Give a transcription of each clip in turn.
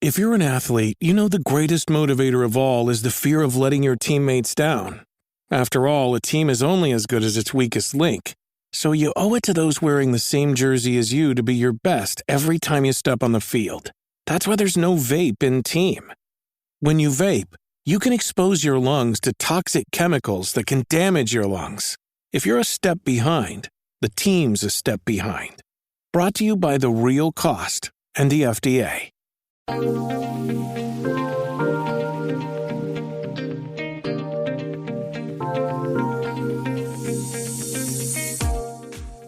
If you're an athlete, you know the greatest motivator of all is the fear of letting your teammates down. After all, a team is only as good as its weakest link. So you owe it to those wearing the same jersey as you to be your best every time you step on the field. That's why there's no vape in team. When you vape, you can expose your lungs to toxic chemicals that can damage your lungs. If you're a step behind, the team's a step behind. Brought to you by The Real Cost and the FDA.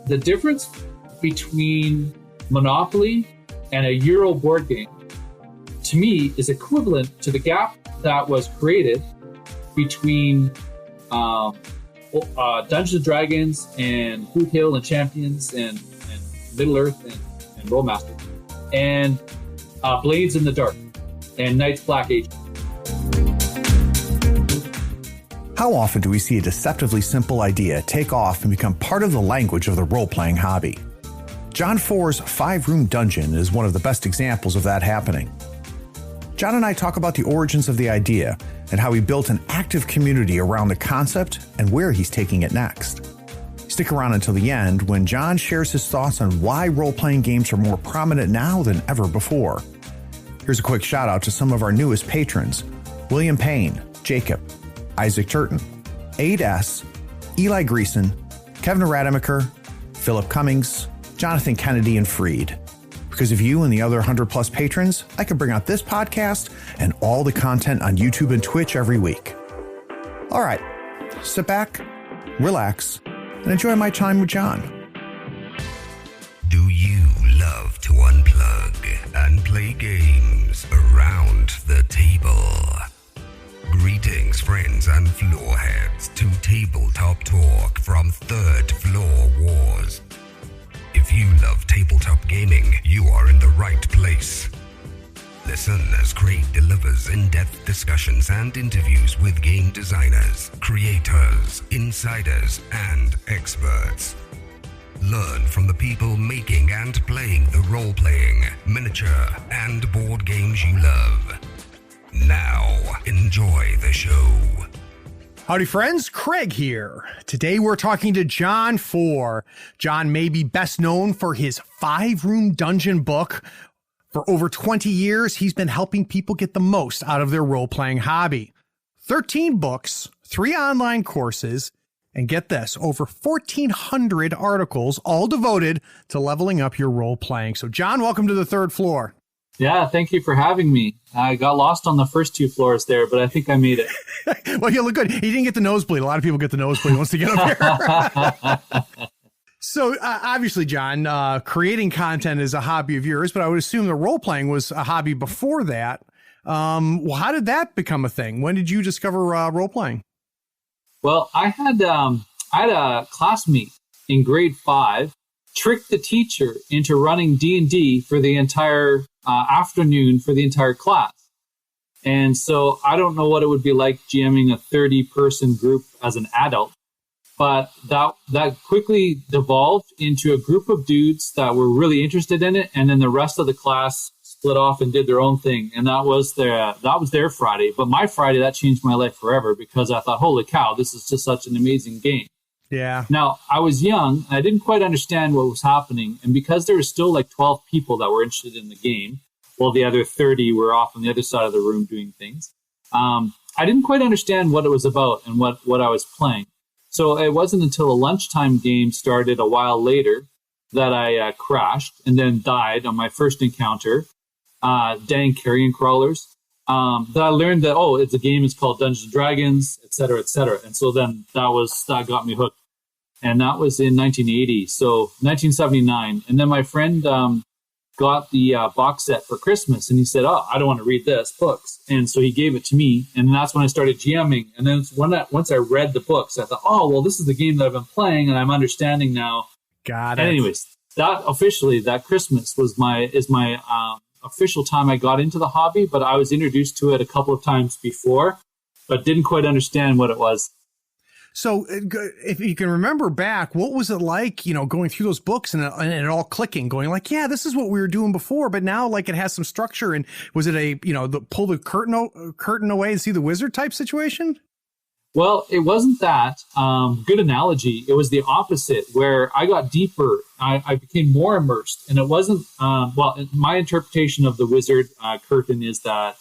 The difference between Monopoly and a Euro board game, to me, is equivalent to the gap that was created between Dungeons & Dragons and Blue Hill and Champions and Middle Earth and Rollmaster and Blades in the Dark and Night's Black Age. How often do we see a deceptively simple idea take off and become part of the language of the role-playing hobby? Johnn Four's 5-Room Dungeon is one of the best examples of that happening. John and I talk about the origins of the idea and how he built an active community around the concept and where he's taking it next. Stick around until the end when John shares his thoughts on why role-playing games are more prominent now than ever before. Here's a quick shout out to some of our newest patrons: William Payne, Jacob, Isaac Turton, Aid S., Eli Greason, Kevin Rademacher, Philip Cummings, Jonathan Kennedy, and Freed. Because of you and the other 100+ patrons, I can bring out this podcast and all the content on YouTube and Twitch every week. All right, sit back, relax, and enjoy my time with John. Do you love to unplug and play games around the table? Greetings, friends and floorheads, to Tabletop Talk from Third Floor Wars. If you love tabletop gaming, you are in the right place. Listen as Craig delivers in-depth discussions and interviews with game designers, creators, insiders, and experts. Learn from the people making and playing the role-playing, miniature, and board games you love. Now, enjoy the show. Howdy friends, Craig here. Today we're talking to Johnn Four. John may be best known for his 5-Room Dungeon book. For over 20 years, he's been helping people get the most out of their role-playing hobby. 13 books, 3 online courses, and get this, over 1,400 articles, all devoted to leveling up your role-playing. So John, welcome to the third floor. Yeah, thank you for having me. I got lost on the first 2 floors there, but I think I made it. Well, you look good. You didn't get the nosebleed. A lot of people get the nosebleed once they get up here. So obviously, John, creating content is a hobby of yours, but I would assume the role-playing was a hobby before that. Well, how did that become a thing? When did you discover role-playing? Well, I had a classmate in grade 5 trick the teacher into running D&D for the entire afternoon for the entire class. And so I don't know what it would be like GMing a 30-person group as an adult, but that quickly devolved into a group of dudes that were really interested in it, and then the rest of the class split off and did their own thing, and that was their Friday. But my Friday, that changed my life forever, because I thought, holy cow, this is just such an amazing game. Yeah. Now, I was young, and I didn't quite understand what was happening, and because there were still like 12 people that were interested in the game, while the other 30 were off on the other side of the room doing things, I didn't quite understand what it was about and what I was playing. So it wasn't until a lunchtime game started a while later that I crashed and then died on my first encounter, dang carrion crawlers, that I learned that, it's a game is called Dungeons & Dragons, et cetera, et cetera. And so then that got me hooked. And that was in 1980, so 1979. And then my friend got the box set for Christmas, and he said, I don't want to read this, books. And so he gave it to me, and that's when I started GMing. And then once I read the books, I thought, this is the game that I've been playing, and I'm understanding now. Got it. And anyways, that Christmas is my official time I got into the hobby, but I was introduced to it a couple of times before, but didn't quite understand what it was. So if you can remember back, what was it like, going through those books and it all clicking, going like, yeah, this is what we were doing before, but now like it has some structure. And was it pull the curtain away and see the wizard type situation? Well, it wasn't that. Good analogy. It was the opposite, where I got deeper. I became more immersed. And it wasn't, my interpretation of the wizard curtain is that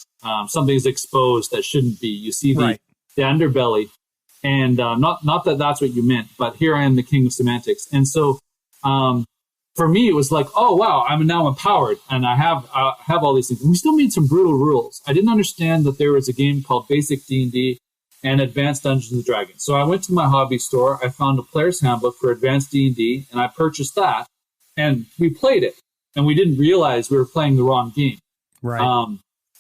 something is exposed that shouldn't be. You see the underbelly. And not that that's what you meant, but here I am, the king of semantics. And so for me, it was like, oh, wow, I'm now empowered. And I have all these things. And we still made some brutal rules. I didn't understand that there was a game called Basic D&D and Advanced Dungeons and Dragons. So I went to my hobby store. I found a player's handbook for Advanced D&D, and I purchased that. And we played it. And we didn't realize we were playing the wrong game. Right.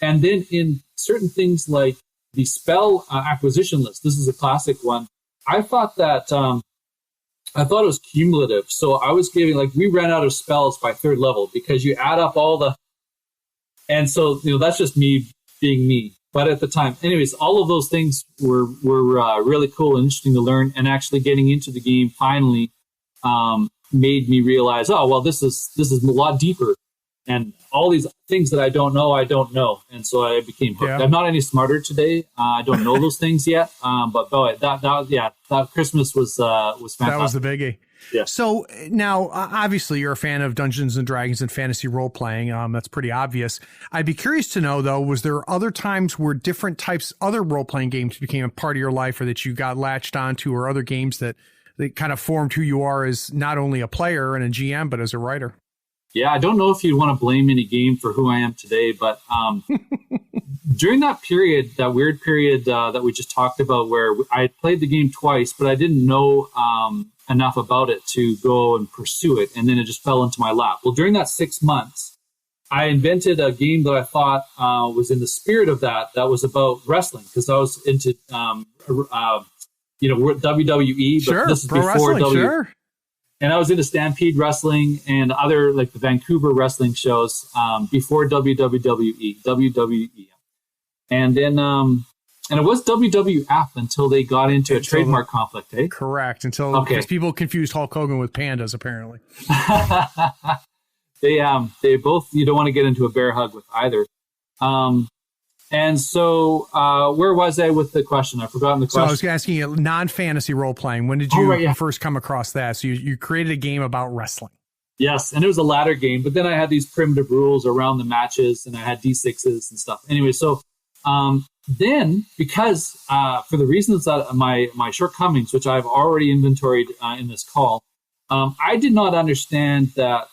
And then in certain things like the spell acquisition list, this is a classic one. I thought that it was cumulative. So I was giving, we ran out of spells by third level because you add up all the, and so that's just me being me. But at the time, anyways, all of those things were really cool and interesting to learn. And actually getting into the game finally made me realize, oh well, this is a lot deeper. And all these things that I don't know. And so I became hooked. Yeah. I'm not any smarter today. I don't know those things yet. But boy, that Christmas was fantastic. That was the biggie. Yeah. So now, obviously, you're a fan of Dungeons and Dragons and fantasy role playing. That's pretty obvious. I'd be curious to know, though, was there other times where different types, other role playing games became a part of your life, or that you got latched onto, or other games that kind of formed who you are as not only a player and a GM, but as a writer? Yeah, I don't know if you'd want to blame any game for who I am today, but during that period, that weird period that we just talked about, where I played the game twice, but I didn't know enough about it to go and pursue it, and then it just fell into my lap. Well, during that 6 months, I invented a game that I thought was in the spirit of that was about wrestling, because I was into WWE, sure, but this is pro before wrestling, sure. And I was into Stampede Wrestling and other, like the Vancouver wrestling shows before WWE. And then, and it was WWF until they got into a trademark conflict, eh? Correct. Because people confused Hulk Hogan with pandas, apparently. They both, you don't want to get into a bear hug with either. And so, where was I with the question? I've forgotten the question. So I was asking you non-fantasy role-playing. When did you first come across that? So you created a game about wrestling. Yes, and it was a ladder game. But then I had these primitive rules around the matches, and I had D6s and stuff. Anyway, so then, because for the reasons that my shortcomings, which I've already inventoried in this call, I did not understand that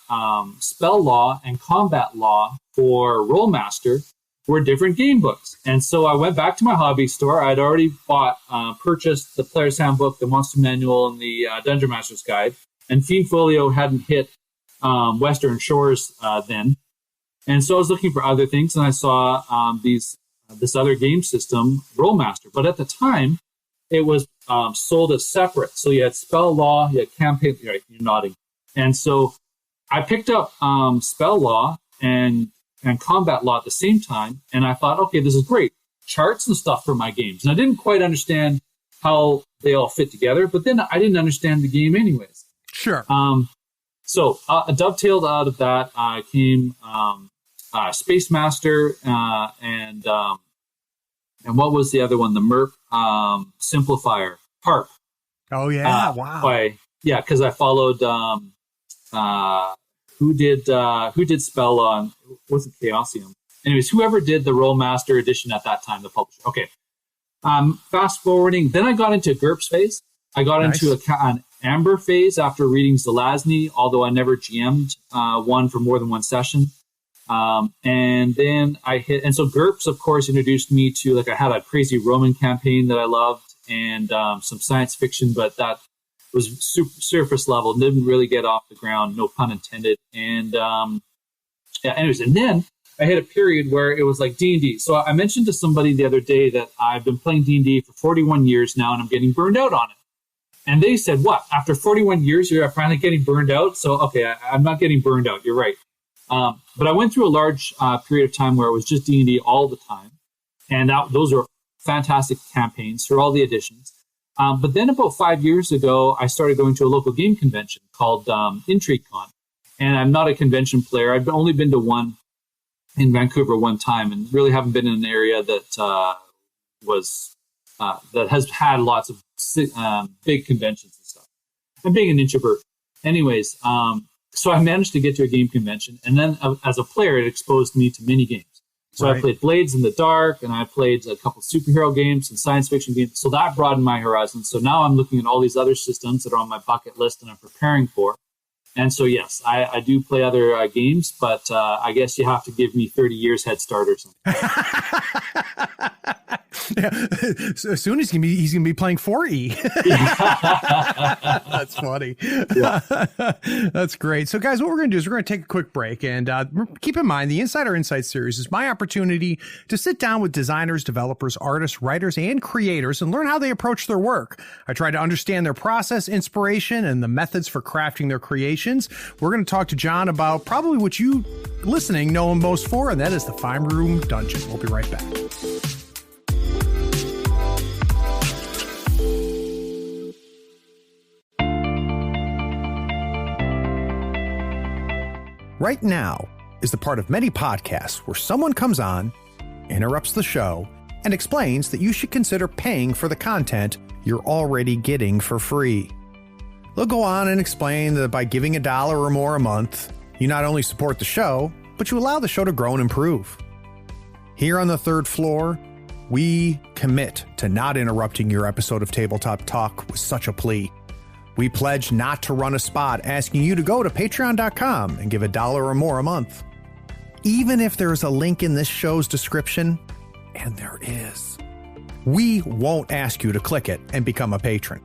spell law and combat law for Rollmaster were different game books. And so I went back to my hobby store. I'd already purchased the Player's Handbook, the Monster Manual, and the Dungeon Master's Guide. And Fiend Folio hadn't hit Western Shores then. And so I was looking for other things, and I saw this other game system, Rollmaster. But at the time, it was sold as separate. So you had spell law, you had campaign, right, you're nodding. And so I picked up spell law and combat law at the same time. And I thought, okay, this is great. Charts and stuff for my games. And I didn't quite understand how they all fit together, but then I didn't understand the game anyways. Sure. So dovetailed out of that came Space Master and what was the other one? The MERP Simplifier, PARP. Oh, yeah. Wow. Because I followed who did spell on, it wasn't Chaosium. Anyways, whoever did the Rollmaster edition at that time, the publisher. Okay. Fast forwarding, then I got into GURPS phase. I got into an Amber phase after reading Zelazny, although I never GM'd one for more than one session. And then and so GURPS, of course, introduced me to, I had a crazy Roman campaign that I loved and some science fiction, but that was surface level, didn't really get off the ground, no pun intended. And anyways, and then I hit a period where it was like D&D. So I mentioned to somebody the other day that I've been playing D&D for 41 years now, and I'm getting burned out on it. And they said, what, after 41 years, you're finally getting burned out? So, okay, I'm not getting burned out. You're right. But I went through a large period of time where it was just D&D all the time. And those are fantastic campaigns through all the editions. But then about 5 years ago, I started going to a local game convention called IntrigueCon. And I'm not a convention player. I've only been to one in Vancouver one time, and really haven't been in an area that that has had lots of big conventions and stuff. I'm being an introvert. Anyways, so I managed to get to a game convention, and then as a player, it exposed me to mini games. So I played Blades in the Dark, and I played a couple superhero games and science fiction games. So that broadened my horizons. So now I'm looking at all these other systems that are on my bucket list and I'm preparing for. And so, yes, I do play other games, but I guess you have to give me 30 years head start or something. Yeah. So soon he's gonna be playing 4E. That's funny. Yeah. That's great. So guys, what we're gonna do is we're gonna take a quick break, and keep in mind the Insider Insight series is my opportunity to sit down with designers, developers, artists, writers, and creators and learn how they approach their work. I try to understand their process, inspiration, and the methods for crafting their creations. We're gonna talk to John about probably what you listening know him most for, and that is the 5-Room Dungeon. We'll be right back. Right now is the part of many podcasts where someone comes on, interrupts the show, and explains that you should consider paying for the content you're already getting for free. They'll go on and explain that by giving $1 or more a month, you not only support the show, but you allow the show to grow and improve. Here on the third floor, we commit to not interrupting your episode of Tabletop Talk with such a plea. We pledge not to run a spot asking you to go to patreon.com and give $1 or more a month. Even if there's a link in this show's description, and there is, we won't ask you to click it and become a patron.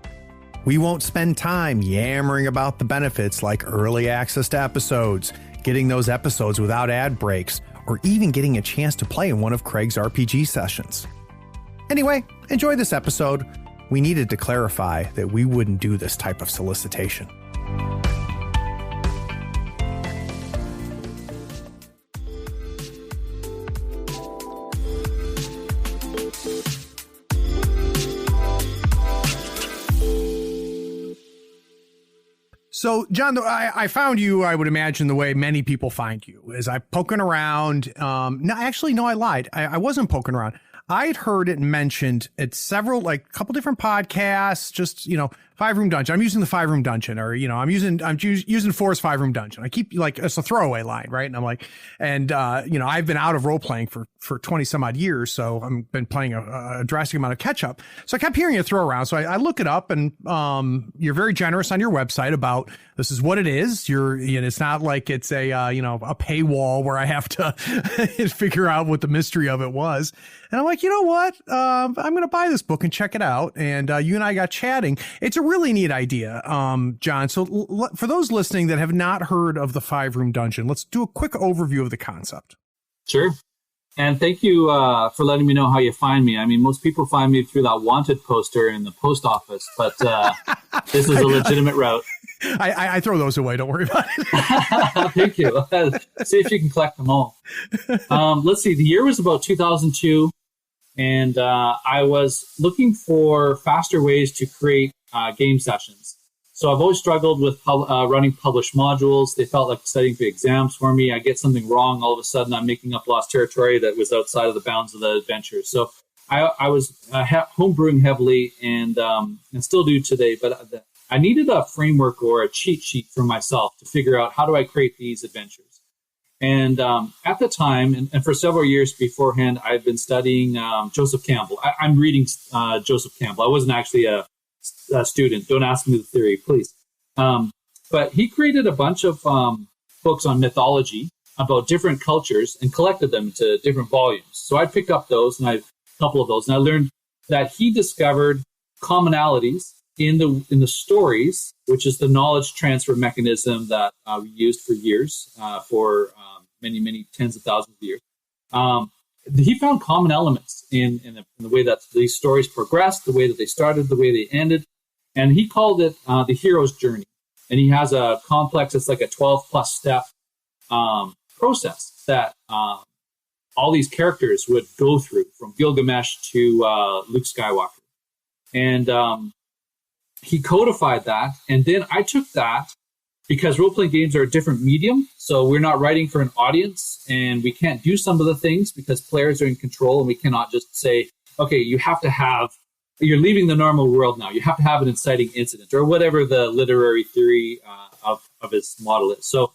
We won't spend time yammering about the benefits like early access to episodes, getting those episodes without ad breaks, or even getting a chance to play in one of Craig's RPG sessions. Anyway, enjoy this episode. We needed to clarify that we wouldn't do this type of solicitation. So, John, I found you, I would imagine, the way many people find you, is I poking around. No, I lied. I wasn't poking around. I'd heard it mentioned at several, like a couple different podcasts, just, 5-Room Dungeon. I'm using the 5-Room Dungeon, or, I'm using Four's 5-Room Dungeon. I keep it's a throwaway line, right? And I'm like, I've been out of role playing for 20 some odd years. So I've been playing a drastic amount of catch up. So I kept hearing it throw around. So I look it up, and you're very generous on your website about this is what it is. It's not like it's a paywall where I have to figure out what the mystery of it was. And I'm like, you know what? I'm going to buy this book and check it out. And you and I got chatting. It's a really neat idea, John. So for those listening that have not heard of the 5-Room Dungeon, let's do a quick overview of the concept. Sure. And thank you for letting me know how you find me. I mean, most people find me through that wanted poster in the post office, but this is a legitimate route. I throw those away. Don't worry about it. Thank you. See if you can collect them all. Let's see. The year was about 2002, and I was looking for faster ways to create game sessions. So I've always struggled with running published modules. They felt like studying for exams for me. I get something wrong, all of a sudden I'm making up lost territory that was outside of the bounds of the adventure. So I was homebrewing heavily, and still do today, but I needed a framework or a cheat sheet for myself to figure out how do I create these adventures. And at the time, and for several years beforehand, I've been studying Joseph Campbell. I'm reading Joseph Campbell. I wasn't actually a student. Don't ask me the theory, please. But he created a bunch of books on mythology about different cultures and collected them into different volumes. So I picked up those, and a couple of those, and I learned that he discovered commonalities in the stories, which is the knowledge transfer mechanism that we used for years, for many, many tens of thousands of years. He found common elements in the way that these stories progressed, the way that they started, the way they ended, and he called it the hero's journey. And he has a complex, it's like a 12-plus step process that all these characters would go through, from Gilgamesh to Luke Skywalker. And he codified that. And then I took that because role-playing games are a different medium. So we're not writing for an audience, and we can't do some of the things because players are in control, and we cannot just say, okay, you're leaving the normal world now. You have to have an inciting incident or whatever the literary theory of his model is. So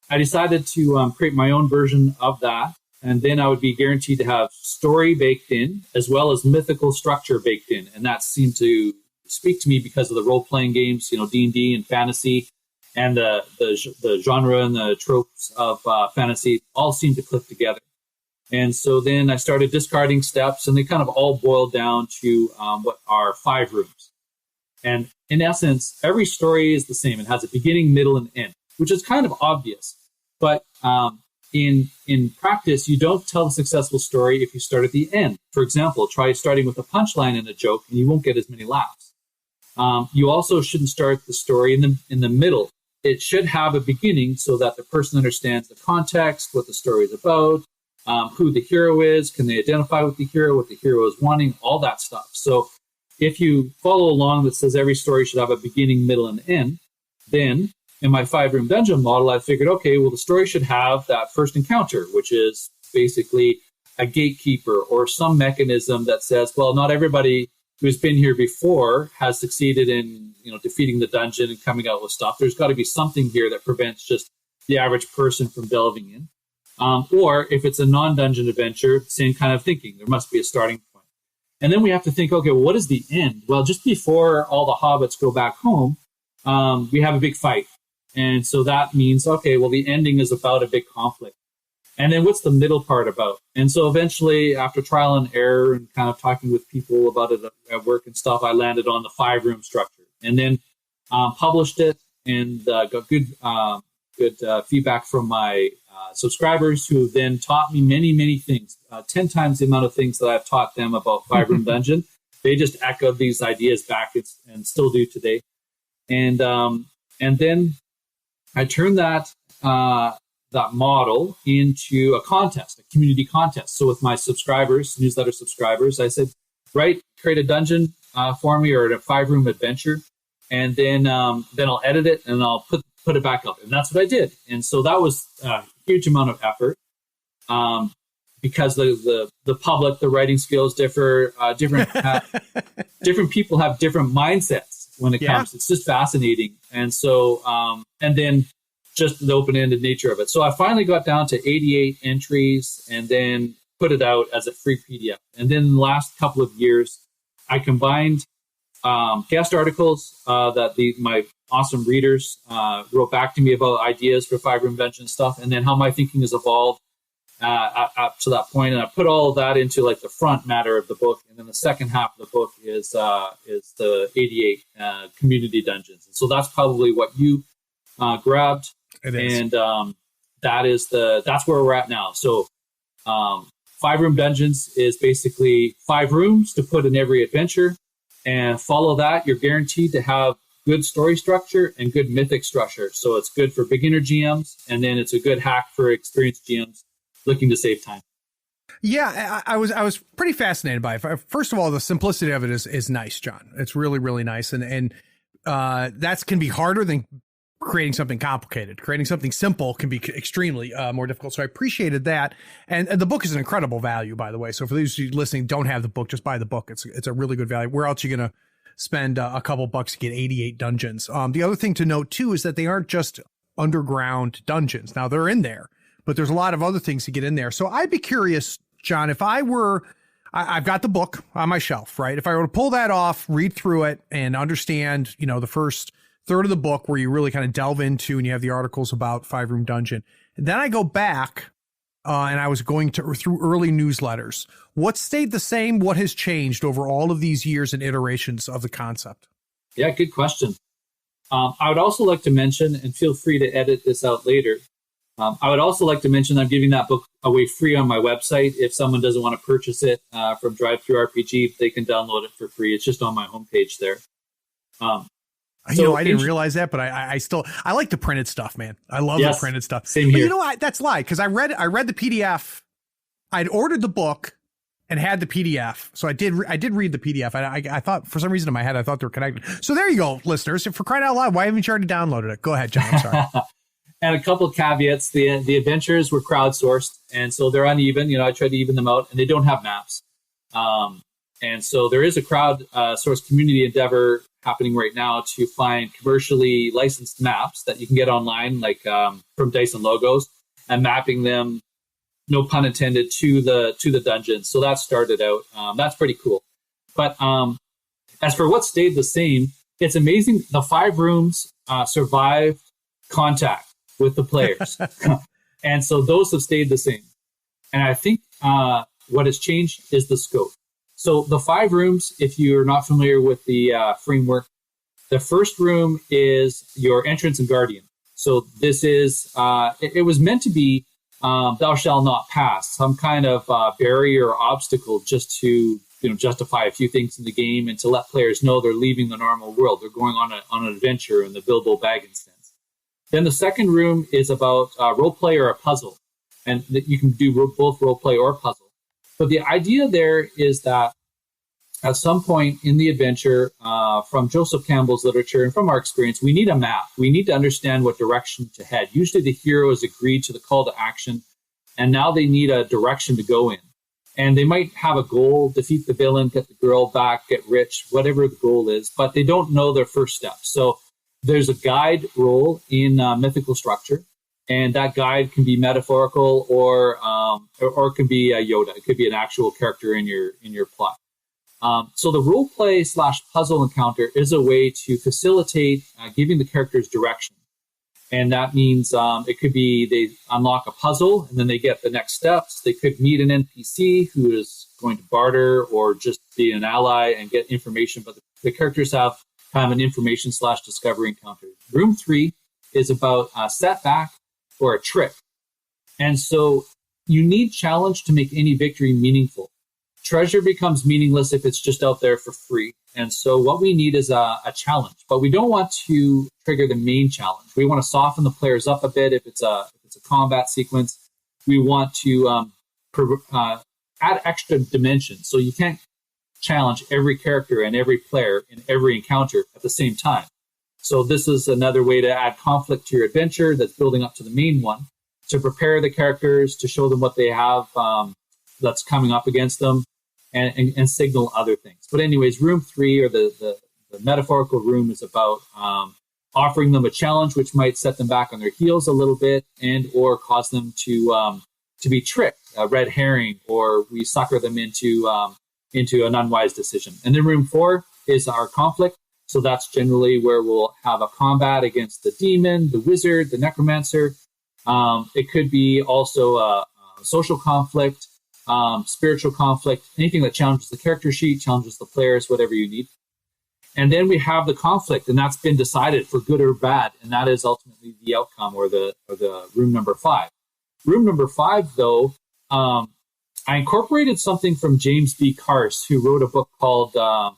I decided to create my own version of that. And then I would be guaranteed to have story baked in as well as mythical structure baked in. And that seemed to speak to me because of the role-playing games, D&D and fantasy, and the genre and the tropes of fantasy all seem to click together. And so then I started discarding steps, and they kind of all boiled down to what are 5 rooms. And in essence, every story is the same. It has a beginning, middle, and end, which is kind of obvious. But in practice, you don't tell a successful story if you start at the end. For example, try starting with a punchline and a joke, and you won't get as many laughs. You also shouldn't start the story in the middle. It should have a beginning so that the person understands the context, what the story is about, who the hero is, can they identify with the hero, what the hero is wanting, all that stuff. So if you follow along that says every story should have a beginning, middle, and end, then in my 5-room dungeon model, I figured, okay, well, the story should have that first encounter, which is basically a gatekeeper or some mechanism that says, well, not everybody who's been here before has succeeded in, defeating the dungeon and coming out with stuff. There's got to be something here that prevents just the average person from delving in. Or if it's a non-dungeon adventure, same kind of thinking. There must be a starting point. And then we have to think, okay, well, what is the end? Well, just before all the hobbits go back home, we have a big fight. And so that means, okay, well, the ending is about a big conflict. And then what's the middle part about? And so eventually, after trial and error and kind of talking with people about it at work and stuff, I landed on the 5-room structure and then published it and got good feedback from my subscribers, who then taught me many, many things, 10 times the amount of things that I've taught them about 5-room dungeon. They just echoed these ideas back and still do today. And then I turned that model into a contest, a community contest. So with my subscribers, newsletter subscribers, I said, create a dungeon for me or a 5-room adventure, and then I'll edit it and I'll put it back up. And that's what I did. And so that was a huge amount of effort because the public, the writing skills differ. Different people have different mindsets when it comes. It's just fascinating. And so, and then just the open-ended nature of it. So I finally got down to 88 entries and then put it out as a free PDF. And then in the last couple of years, I combined guest articles that my awesome readers wrote back to me about ideas for 5-room dungeon stuff, and then how my thinking has evolved up to that point. And I put all of that into like the front matter of the book, and then the second half of the book is the 88 community dungeons. And so that's probably what you grabbed. It is. And that's where we're at now. So 5-room dungeons is basically 5 rooms to put in every adventure, and follow that. You're guaranteed to have good story structure and good mythic structure. So it's good for beginner GMs, and then it's a good hack for experienced GMs looking to save time. Yeah, I was pretty fascinated by it. First of all, the simplicity of it is nice, John. It's really, really nice. And that can be harder than creating something complicated. Creating something simple can be extremely more difficult. So I appreciated that. And the book is an incredible value, by the way. So for those of you listening, don't have the book, just buy the book. It's a really good value. Where else are you going to spend a couple bucks to get 88 dungeons? The other thing to note, too, is that they aren't just underground dungeons. Now, they're in there, but there's a lot of other things to get in there. So I'd be curious, John, if I've got the book on my shelf, right? If I were to pull that off, read through it, and understand, the first third of the book where you really kind of delve into and you have the articles about 5-room dungeon. And then I go back and I was going through early newsletters. What stayed the same? What has changed over all of these years and iterations of the concept? Yeah, good question. I would also like to mention, and feel free to edit this out later, I would also like to mention I'm giving that book away free on my website. If someone doesn't want to purchase it from Drive-Thru-RPG, they can download it for free. It's just on my homepage there. I didn't realize that, but I like the printed stuff, man. I love the printed stuff. Same here. But that's lie, because I read the PDF. I'd ordered the book, and had the PDF. So I did read the PDF. I thought, for some reason in my head, I thought they were connected. So there you go, listeners. For crying out loud, why haven't you already downloaded it? Go ahead, John. I'm sorry. And a couple of caveats. The adventures were crowdsourced, and so they're uneven. I tried to even them out, and they don't have maps. And so there is a crowd-sourced community endeavor happening right now to find commercially licensed maps that you can get online, like from Dice and Logos, and mapping them, no pun intended, to the dungeons. So that started out. That's pretty cool. But as for what stayed the same, it's amazing. The 5 rooms survived contact with the players. And so those have stayed the same. And I think what has changed is the scope. So the 5 rooms, if you're not familiar with the framework, the first room is your entrance and guardian. So this is, it was meant to be thou shalt not pass, some kind of barrier or obstacle just to justify a few things in the game and to let players know they're leaving the normal world. They're going on an adventure in the Bilbo Baggins sense. Then the second room is about role play or a puzzle. And you can do both role play or puzzle. But the idea there is that at some point in the adventure, from Joseph Campbell's literature and from our experience, we need a map. We need to understand what direction to head. Usually the hero has agreed to the call to action, and now they need a direction to go in. And they might have a goal: defeat the villain, get the girl back, get rich, whatever the goal is, but they don't know their first steps. So there's a guide role in mythical structure, and that guide can be metaphorical or it can be a Yoda. It could be an actual character in your plot. So the role play / puzzle encounter is a way to facilitate giving the characters direction. And that means it could be they unlock a puzzle and then they get the next steps. They could meet an NPC who is going to barter or just be an ally and get information. But the characters have kind of an information / discovery encounter. Room 3 is about a setback or a trick. And so you need challenge to make any victory meaningful. Treasure becomes meaningless if it's just out there for free. And so what we need is a challenge, but we don't want to trigger the main challenge. We want to soften the players up a bit. If it's a combat sequence, we want to add extra dimension. So you can't challenge every character and every player in every encounter at the same time. So this is another way to add conflict to your adventure that's building up to the main one, to prepare the characters, to show them what they have that's coming up against them, and signal other things. But anyways, room 3, or the metaphorical room, is about offering them a challenge which might set them back on their heels a little bit and or cause them to be tricked, a red herring, or we sucker them into an unwise decision. And then room 4 is our conflict. So that's generally where we'll have a combat against the demon, the wizard, the necromancer. It could be also a social conflict, spiritual conflict, anything that challenges the character sheet, challenges the players, whatever you need. And then we have the conflict, and that's been decided for good or bad, and that is ultimately the outcome, or the room number 5. Room number 5, though, I incorporated something from James B. Carse, who wrote a book called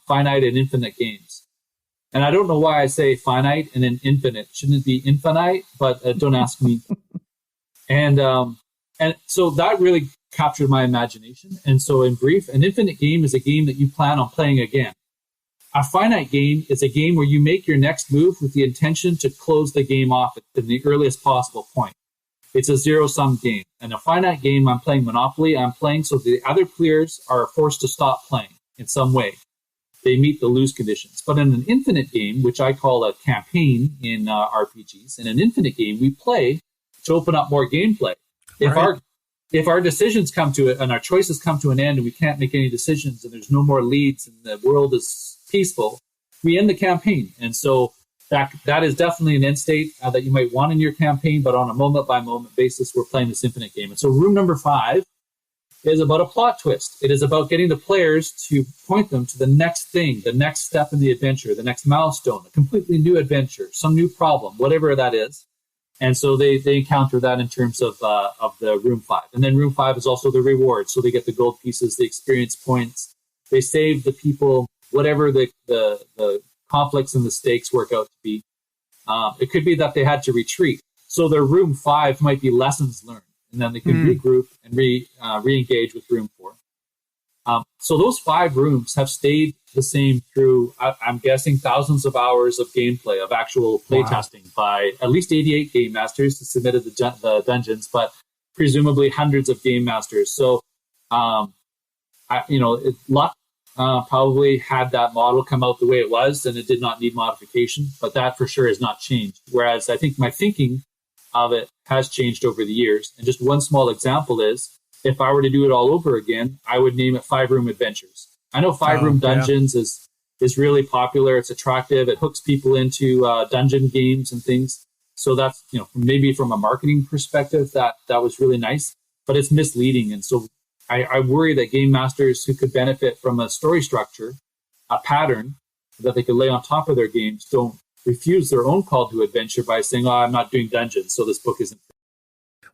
Finite and Infinite Games. And I don't know why I say finite and then infinite. Shouldn't it be infinite? But don't ask me. And so that really captured my imagination. And so in brief, an infinite game is a game that you plan on playing again. A finite game is a game where you make your next move with the intention to close the game off at the earliest possible point. It's a zero-sum game. And a finite game, I'm playing Monopoly. I'm playing so the other players are forced to stop playing in some way. They meet the lose conditions. But in an infinite game, which I call a campaign in RPGs, in an infinite game, we play to open up more gameplay. If our decisions come to it and our choices come to an end and we can't make any decisions and there's no more leads and the world is peaceful, we end the campaign. And so that is definitely an end state that you might want in your campaign, but on a moment-by-moment basis, we're playing this infinite game. And so room number 5 is about a plot twist. It is about getting the players to point them to the next thing, the next step in the adventure, the next milestone, a completely new adventure, some new problem, whatever that is. And so they encounter that in terms of the room 5. And then room 5 is also the reward. So they get the gold pieces, the experience points. They save the people, whatever the conflicts and the stakes work out to be. It could be that they had to retreat. So their room 5 might be lessons learned. And then they can regroup and re-engage with room 4. So those 5 rooms have stayed the same through, I'm guessing, thousands of hours of gameplay, of actual playtesting by at least 88 game masters who submitted the dungeons, but presumably hundreds of game masters. So, luck probably had that model come out the way it was, and it did not need modification, but that for sure has not changed. Whereas I think my thinking of it has changed over the years. And just one small example is, if I were to do it all over again, I would name it 5-Room Adventures. I know 5-Room Dungeons is really popular. It's attractive. It hooks people into dungeon games and things. So that's, maybe from a marketing perspective, that was really nice, but it's misleading. And so I worry that game masters who could benefit from a story structure, a pattern that they could lay on top of their games, don't refuse their own call to adventure by saying, I'm not doing dungeons, so this book isn't.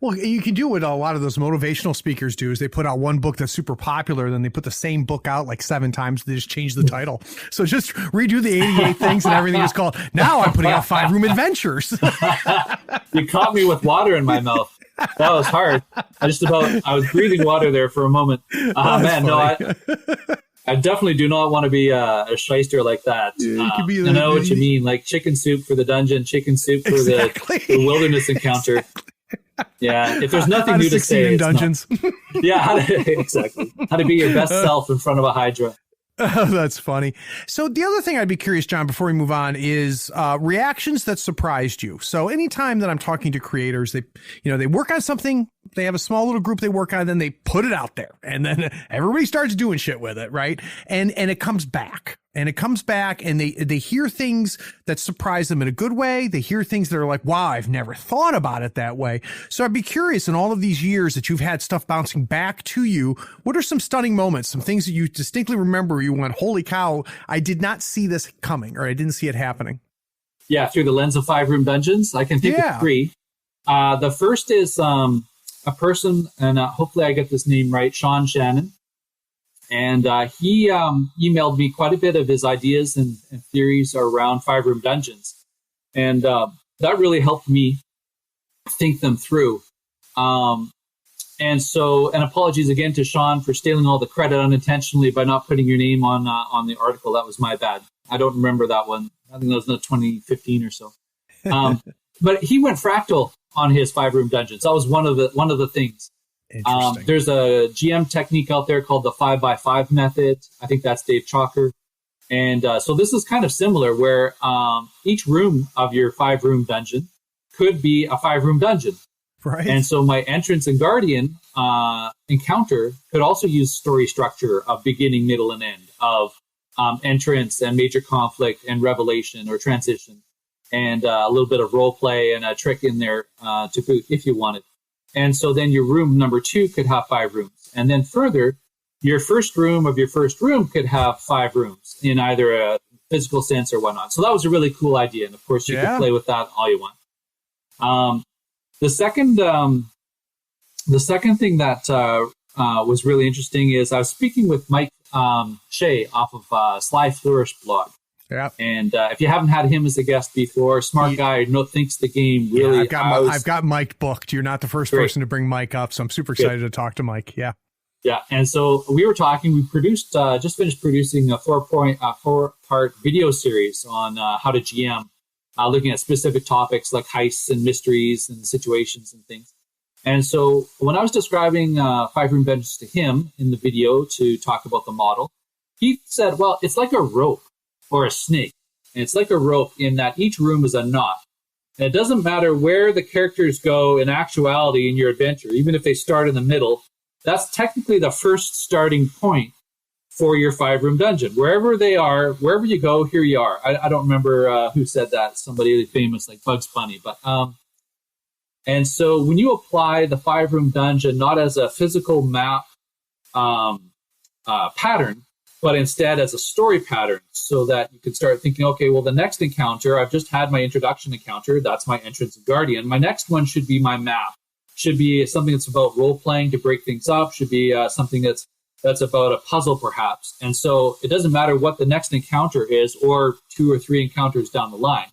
Well, you can do what a lot of those motivational speakers do is they put out one book that's super popular, then they put the same book out like 7 times. They just change the title. So just redo the 88 things and everything is called, now I'm putting out 5-Room Adventures. You caught me with water in my mouth. That was hard. I was breathing water there for a moment. I definitely do not want to be a shyster like that. I know what you mean, like chicken soup for the dungeon, chicken soup for the wilderness encounter. Yeah, if there's nothing new to say in dungeons. Exactly. How to be your best self in front of a Hydra. Oh, that's funny. So the other thing I'd be curious, John, before we move on, is reactions that surprised you. So anytime that I'm talking to creators, they work on something, they have a small little group they work on, then they put it out there, and then everybody starts doing shit with it, right? And it comes back. And it comes back, and they hear things that surprise them in a good way. They hear things that are like, wow, I've never thought about it that way. So I'd be curious, in all of these years that you've had stuff bouncing back to you, what are some stunning moments, some things that you distinctly remember where you went, holy cow, I did not see this coming, or I didn't see it happening? Yeah, through the lens of 5-Room Dungeons, I can think of 3. The first is a person, and hopefully I get this name right, Sean Shannon. And he emailed me quite a bit of his ideas and theories around 5-Room Dungeons. And that really helped me think them through. And apologies again to Sean for stealing all the credit unintentionally by not putting your name on the article. That was my bad. I don't remember that one. I think that was in 2015 or so. But he went fractal on his 5-Room Dungeons. That was one of the things. There's a GM technique out there called the 5x5 method. I think that's Dave Chalker. And so this is kind of similar, where each room of your 5-room dungeon could be a 5-room dungeon. Right. And so my entrance and guardian encounter could also use story structure of beginning, middle, and end, of entrance and major conflict and revelation or transition, and a little bit of role play and a trick in there to boot if you wanted. And so then your room number 2 could have 5 rooms. And then further, your first room of your first room could have 5 rooms in either a physical sense or whatnot. So that was a really cool idea. And of course, you could play with that all you want. The second thing that was really interesting is I was speaking with Mike Shea off of Sly Flourish blog. Yeah. And if you haven't had him as a guest before, smart guy, thinks the game really. Yeah, I've got Mike booked. You're not the first person to bring Mike up, so I'm super excited to talk to Mike. Yeah. Yeah, and so we were talking. We produced, just finished producing a 4-part video series on how to GM, looking at specific topics like heists and mysteries and situations and things. And so when I was describing 5-room dungeons to him in the video to talk about the model, he said, "Well, it's like a rope." Or a snake. And it's like a rope in that each room is a knot. And it doesn't matter where the characters go in actuality in your adventure, even if they start in the middle, that's technically the first starting point for your 5-room dungeon. Wherever they are, wherever you go, here you are. I don't remember who said that, somebody famous like Bugs Bunny. But and so when you apply the 5-room dungeon not as a physical map pattern, but instead as a story pattern, so that you can start thinking, okay, well, the next encounter, I've just had my introduction encounter. That's my entrance and guardian. My next one should be my map. Should be something that's about role playing to break things up. Should be something that's about a puzzle, perhaps. And so it doesn't matter what the next encounter is, or 2 or 3 encounters down the line.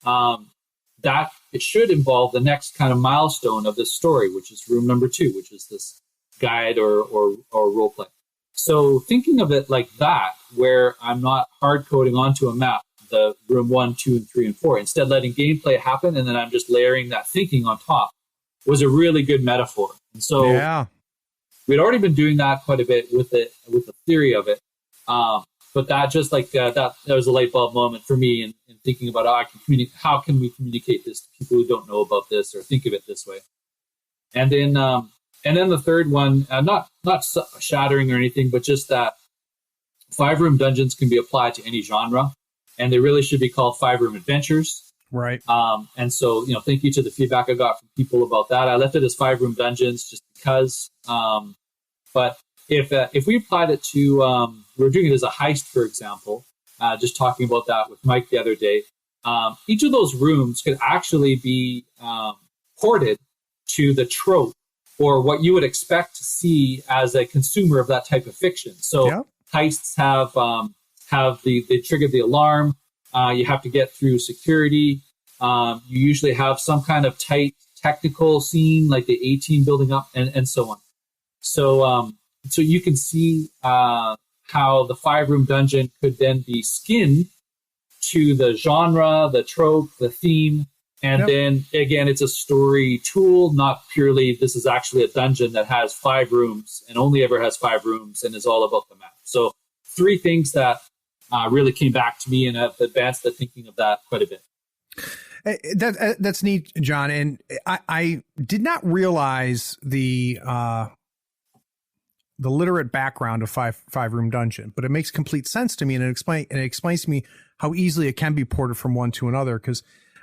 That it should involve the next kind of milestone of this story, which is room number 2, which is this guide or role play. So thinking of it like that, where I'm not hard coding onto a map, the room 1, 2, and 3, and 4, instead letting gameplay happen, and then I'm just layering that thinking on top, was a really good metaphor. And so we'd already been doing that quite a bit with the theory of it. But that just like that was a light bulb moment for me in thinking about how can we communicate this to people who don't know about this or think of it this way. And then the third one, not shattering or anything, but just that 5-room dungeons can be applied to any genre, and they really should be called 5-room adventures. Right. And so, thank you to the feedback I got from people about that. I left it as 5-room dungeons just because. But if we applied it to, we're doing it as a heist, for example, just talking about that with Mike the other day, each of those rooms could actually be ported to the trope or what you would expect to see as a consumer of that type of fiction. So heists they trigger the alarm. You have to get through security. You usually have some kind of tight technical scene, like the A-team building up and so on. So you can see how the 5-room dungeon could then be skinned to the genre, the trope, the theme. And then again, it's a story tool, not purely this is actually a dungeon that has 5 rooms and only ever has 5 rooms and is all about the map. So 3 things that really came back to me and have advanced the thinking of that quite a bit. That's neat, John. And I did not realize the literate background of 5-room dungeon, but it makes complete sense to me, and it explains to me how easily it can be ported from one to another.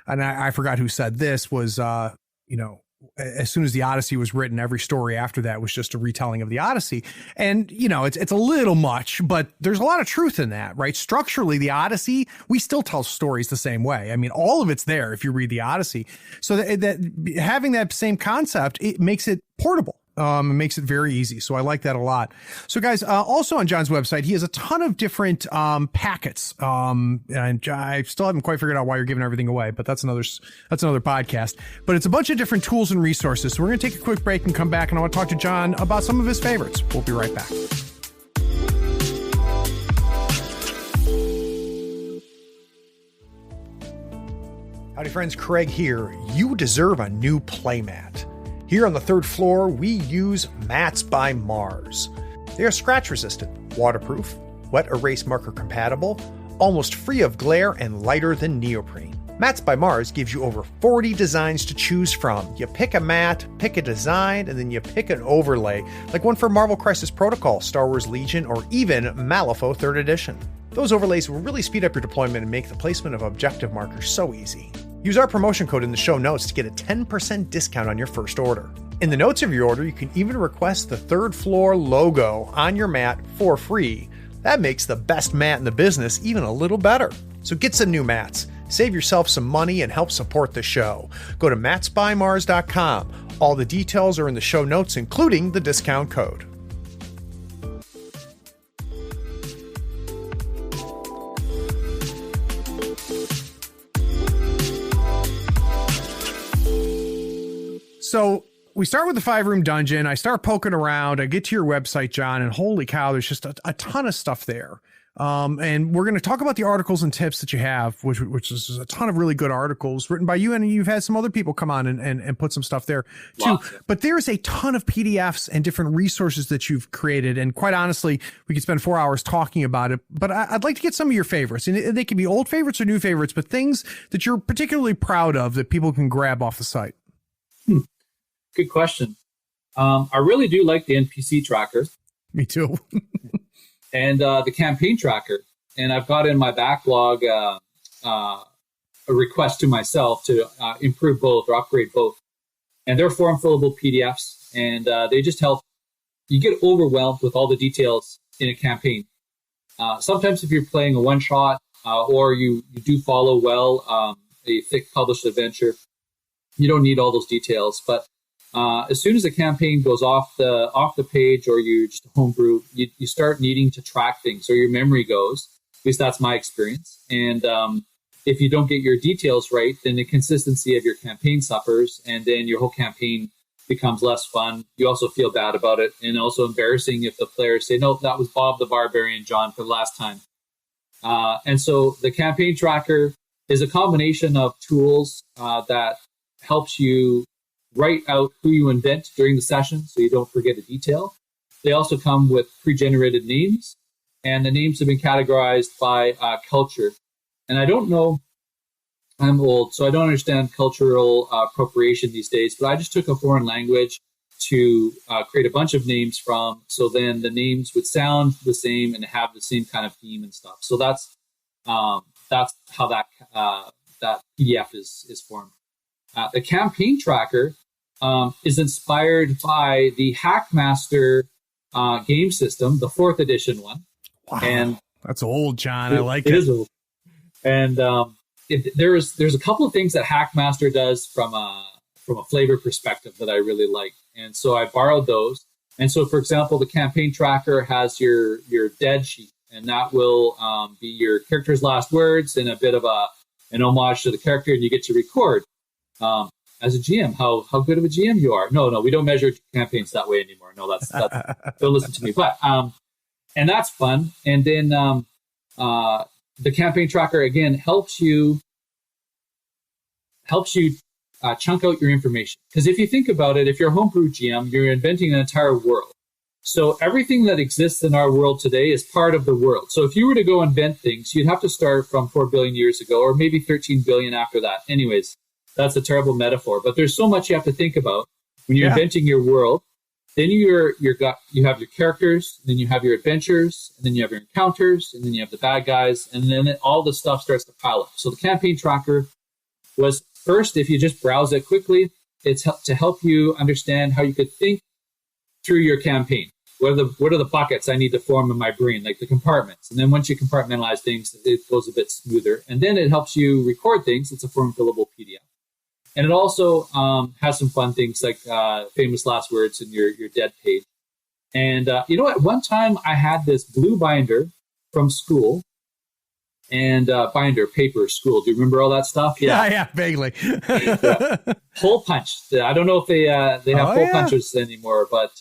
And I forgot who said this was, as soon as the Odyssey was written, every story after that was just a retelling of the Odyssey. And, it's a little much, but there's a lot of truth in that, right? Structurally, the Odyssey, we still tell stories the same way. I mean, all of it's there if you read the Odyssey. So that having that same concept, it makes it portable. It makes it very easy. So I like that a lot. So guys, also on John's website, he has a ton of different packets. And I still haven't quite figured out why you're giving everything away, but that's another podcast. But it's a bunch of different tools and resources. So we're going to take a quick break and come back, and I want to talk to John about some of his favorites. We'll be right back. Howdy friends, Craig here. You deserve a new playmat. Here on the 3rd floor, we use Mats by Mars. They are scratch resistant, waterproof, wet erase marker compatible, almost free of glare, and lighter than neoprene. Mats by Mars gives you over 40 designs to choose from. You pick a mat, pick a design, and then you pick an overlay, like one for Marvel Crisis Protocol, Star Wars Legion, or even Malifaux 3rd Edition. Those overlays will really speed up your deployment and make the placement of objective markers so easy. Use our promotion code in the show notes to get a 10% discount on your first order. In the notes of your order, you can even request the 3rd floor logo on your mat for free. That makes the best mat in the business even a little better. So get some new mats, save yourself some money, and help support the show. Go to matsbymars.com. All the details are in the show notes, including the discount code. So we start with the 5-room dungeon. I start poking around. I get to your website, John, and holy cow, there's just a ton of stuff there. And we're going to talk about the articles and tips that you have, which is a ton of really good articles written by you. And you've had some other people come on and put some stuff there too. Wow. But there's a ton of PDFs and different resources that you've created. And quite honestly, we could spend 4 hours talking about it, but I'd like to get some of your favorites, and they can be old favorites or new favorites, but things that you're particularly proud of that people can grab off the site. Good question. I really do like the NPC tracker. Me too. And the campaign tracker. And I've got in my backlog a request to myself to improve both or upgrade both. And they're form-fillable PDFs, and they just help. You get overwhelmed with all the details in a campaign. Sometimes if you're playing a one-shot or you do follow well a thick published adventure, you don't need all those details. But as soon as a campaign goes off the page, or you just homebrew, you start needing to track things, or your memory goes. At least that's my experience. And if you don't get your details right, then the consistency of your campaign suffers, and then your whole campaign becomes less fun. You also feel bad about it, and also embarrassing if the players say, no, that was Bob the Barbarian, John, for the last time. And so the campaign tracker is a combination of tools that helps you write out who you invent during the session so you don't forget a detail. They also come with pre-generated names, and the names have been categorized by culture. And I don't know, I'm old, so I don't understand cultural appropriation these days, but I just took a foreign language to create a bunch of names from, so then the names would sound the same and have the same kind of theme and stuff. So that's how that PDF is formed. The campaign tracker is inspired by the Hackmaster game system, the 4th edition one. Wow, and that's old, John. I like it. It is old. And there's a couple of things that Hackmaster does from a flavor perspective that I really like. And so I borrowed those. And so, for example, the campaign tracker has your dead sheet, and that will be your character's last words and a bit of an homage to the character, and you get to record. As a GM, how good of a GM you are. No, we don't measure campaigns that way anymore. No, that's don't listen to me. But and that's fun. And then the campaign tracker again helps you chunk out your information. Because if you think about it, if you're a homebrew GM, you're inventing an entire world. So everything that exists in our world today is part of the world. So if you were to go invent things, you'd have to start from 4 billion years ago, or maybe 13 billion after that. Anyways, that's a terrible metaphor, but there's so much you have to think about when you're inventing your world. Then you have your characters, then you have your adventures, and then you have your encounters, and then you have the bad guys, and then all the stuff starts to pile up. So the campaign tracker was first, if you just browse it quickly, it's to help you understand how you could think through your campaign. What are the buckets I need to form in my brain, like the compartments? And then once you compartmentalize things, it goes a bit smoother. And then it helps you record things. It's a form fillable PDF. And it also has some fun things like famous last words in your dead page. And you know what? One time I had this blue binder from school, and binder, paper, school. Do you remember all that stuff? Yeah, vaguely. Hole punch. I don't know if they have hole punches anymore, but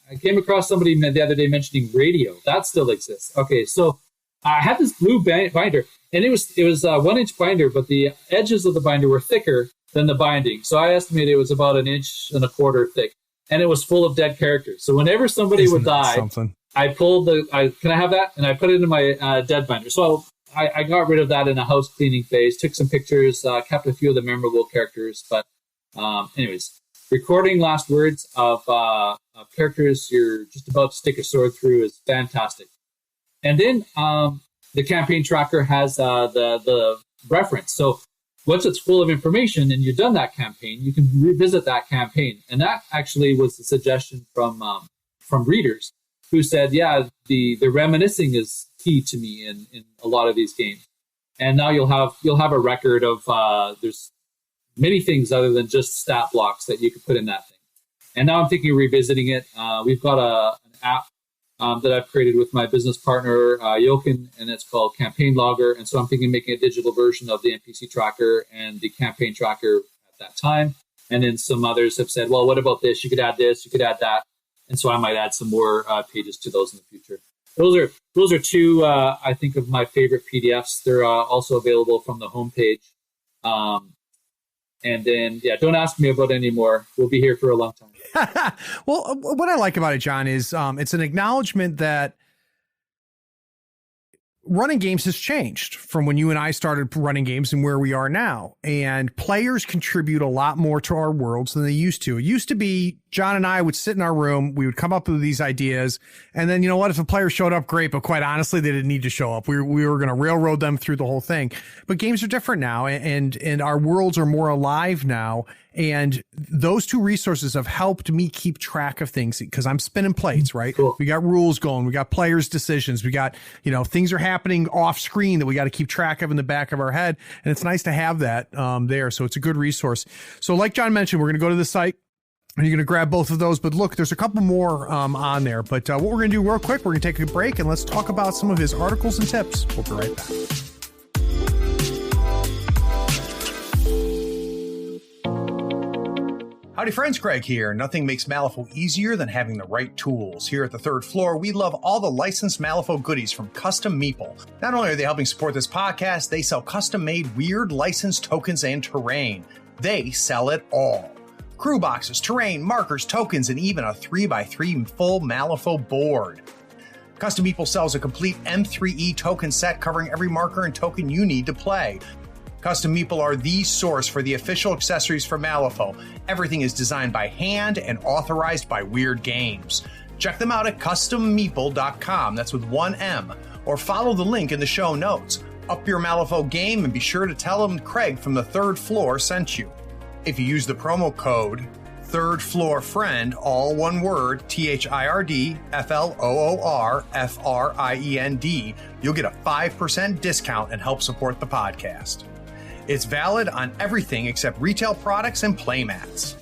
I came across somebody the other day mentioning radio. That still exists. Okay, so I had this blue binder, and it was 1-inch binder, but the edges of the binder were thicker than the binding. So I estimated it was about 1.25 inches thick, and it was full of dead characters. So whenever somebody would die, I pulled can I have that? And I put it in my dead binder. So I got rid of that in a house cleaning phase, took some pictures, kept a few of the memorable characters. But anyways, recording last words of characters you're just about to stick a sword through is fantastic. And then the campaign tracker has the reference. So once it's full of information and you've done that campaign, you can revisit that campaign. And that actually was a suggestion from readers who said, yeah, the reminiscing is key to me in a lot of these games. And now you'll have a record of there's many things other than just stat blocks that you could put in that thing. And now I'm thinking of revisiting it. We've got an app that I've created with my business partner, Jochen, and it's called Campaign Logger. And so I'm thinking of making a digital version of the NPC tracker and the campaign tracker at that time. And then some others have said, well, what about this? You could add this, you could add that. And so I might add some more pages to those in the future. Those are two, I think, of my favorite PDFs. They're also available from the homepage. And then, don't ask me about any more. We'll be here for a long time. Well, what I like about it, John, is it's an acknowledgement that running games has changed from when you and I started running games and where we are now. And players contribute a lot more to our worlds than they used to. It used to be John and I would sit in our room, we would come up with these ideas, and then, you know what, if a player showed up, great, but quite honestly, they didn't need to show up. We were going to railroad them through the whole thing. But games are different now, and our worlds are more alive now. And those two resources have helped me keep track of things because I'm spinning plates, right? Cool. We got rules going. We got players' decisions. We got, things are happening off screen that we got to keep track of in the back of our head. And it's nice to have that there. So it's a good resource. So like John mentioned, we're going to go to the site and you're going to grab both of those. But look, there's a couple more on there. But what we're going to do real quick, we're going to take a break and let's talk about some of his articles and tips. We'll be right back. Howdy friends, Craig here. Nothing makes Malifaux easier than having the right tools. Here at the third floor, we love all the licensed Malifaux goodies from Custom Meeple. Not only are they helping support this podcast, they sell custom-made weird licensed tokens and terrain. They sell it all. Crew boxes, terrain, markers, tokens, and even a 3x3 full Malifaux board. Custom Meeple sells a complete M3E token set covering every marker and token you need to play. Custom Meeple are the source for the official accessories for Malifaux. Everything is designed by hand and authorized by Weird Games. Check them out at custommeeple.com, that's with one M, or follow the link in the show notes. Up your Malifaux game and be sure to tell them Craig from the third floor sent you. If you use the promo code Third Floor Friend, all one word, THIRDFLOORFRIEND, you'll get a 5% discount and help support the podcast. It's valid on everything except retail products and playmats.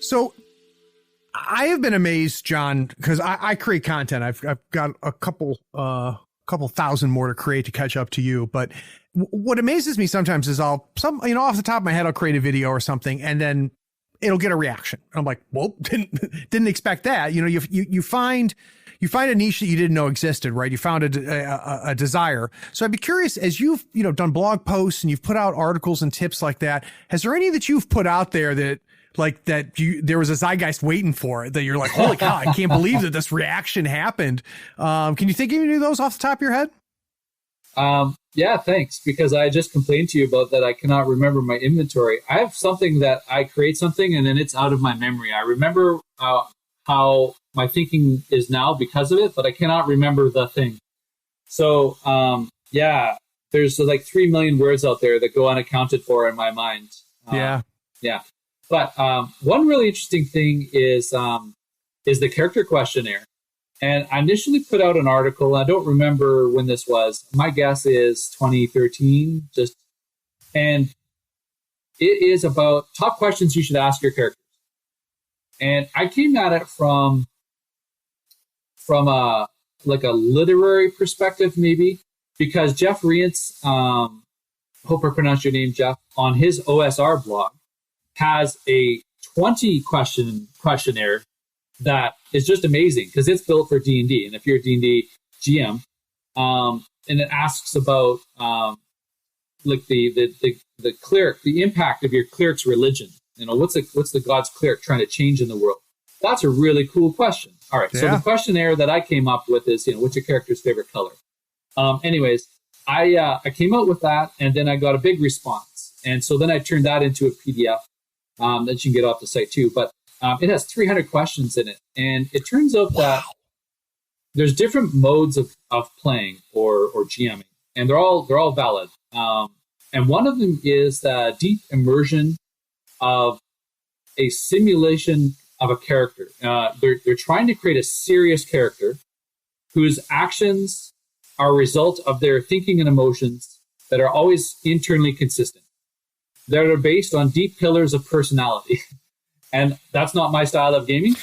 So I have been amazed, John, because I create content. I've got a couple thousand more to create to catch up to you. But what amazes me sometimes is off the top of my head, I'll create a video or something, and then it'll get a reaction. I'm like, well, didn't expect that. You find a niche that you didn't know existed, right? You found a desire. So I'd be curious, as you've done blog posts and you've put out articles and tips like that, has there any that you've put out there that there was a zeitgeist waiting for it, that you're like, holy cow, I can't believe that this reaction happened? Can you think of any of those off the top of your head? Yeah, thanks. Because I just complained to you about that. I cannot remember my inventory. I have something that I create something and then it's out of my memory. I remember how my thinking is now because of it, but I cannot remember the thing. So, there's like 3 million words out there that go unaccounted for in my mind. Yeah. But one really interesting thing is the character questionnaire. And I initially put out an article. I don't remember when this was. My guess is 2013. And it is about top questions you should ask your characters. And I came at it from a literary perspective, maybe, because Jeff Rientz, hope I pronounced your name, Jeff, on his OSR blog has a 20 questionnaire that is just amazing because it's built for D&D. And if you're a D&D GM, and it asks about the cleric, the impact of your cleric's religion. What's the God's cleric trying to change in the world? That's a really cool question. All right. Yeah. So the questionnaire that I came up with is, what's your character's favorite color? Anyways, I came out with that, and then I got a big response. And so then I turned that into a PDF that you can get off the site too. But it has 300 questions in it. And it turns out that there's different modes of playing or GMing, and they're all valid. And one of them is the deep immersion of a simulation of a character. They're trying to create a serious character whose actions are a result of their thinking and emotions that are always internally consistent, that are based on deep pillars of personality. And that's not my style of gaming.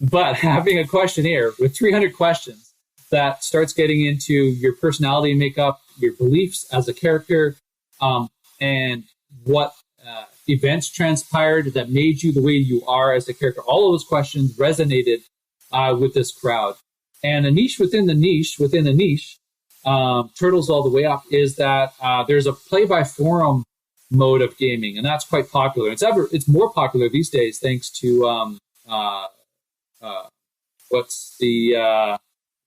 but having a questionnaire with 300 questions that starts getting into your personality makeup, your beliefs as a character, and what events transpired that made you the way you are as a character. All of those questions resonated with this crowd. And a niche within the niche, Turtles all the way up, is that there's a play-by-forum mode of gaming, and that's quite popular. It's more popular these days thanks to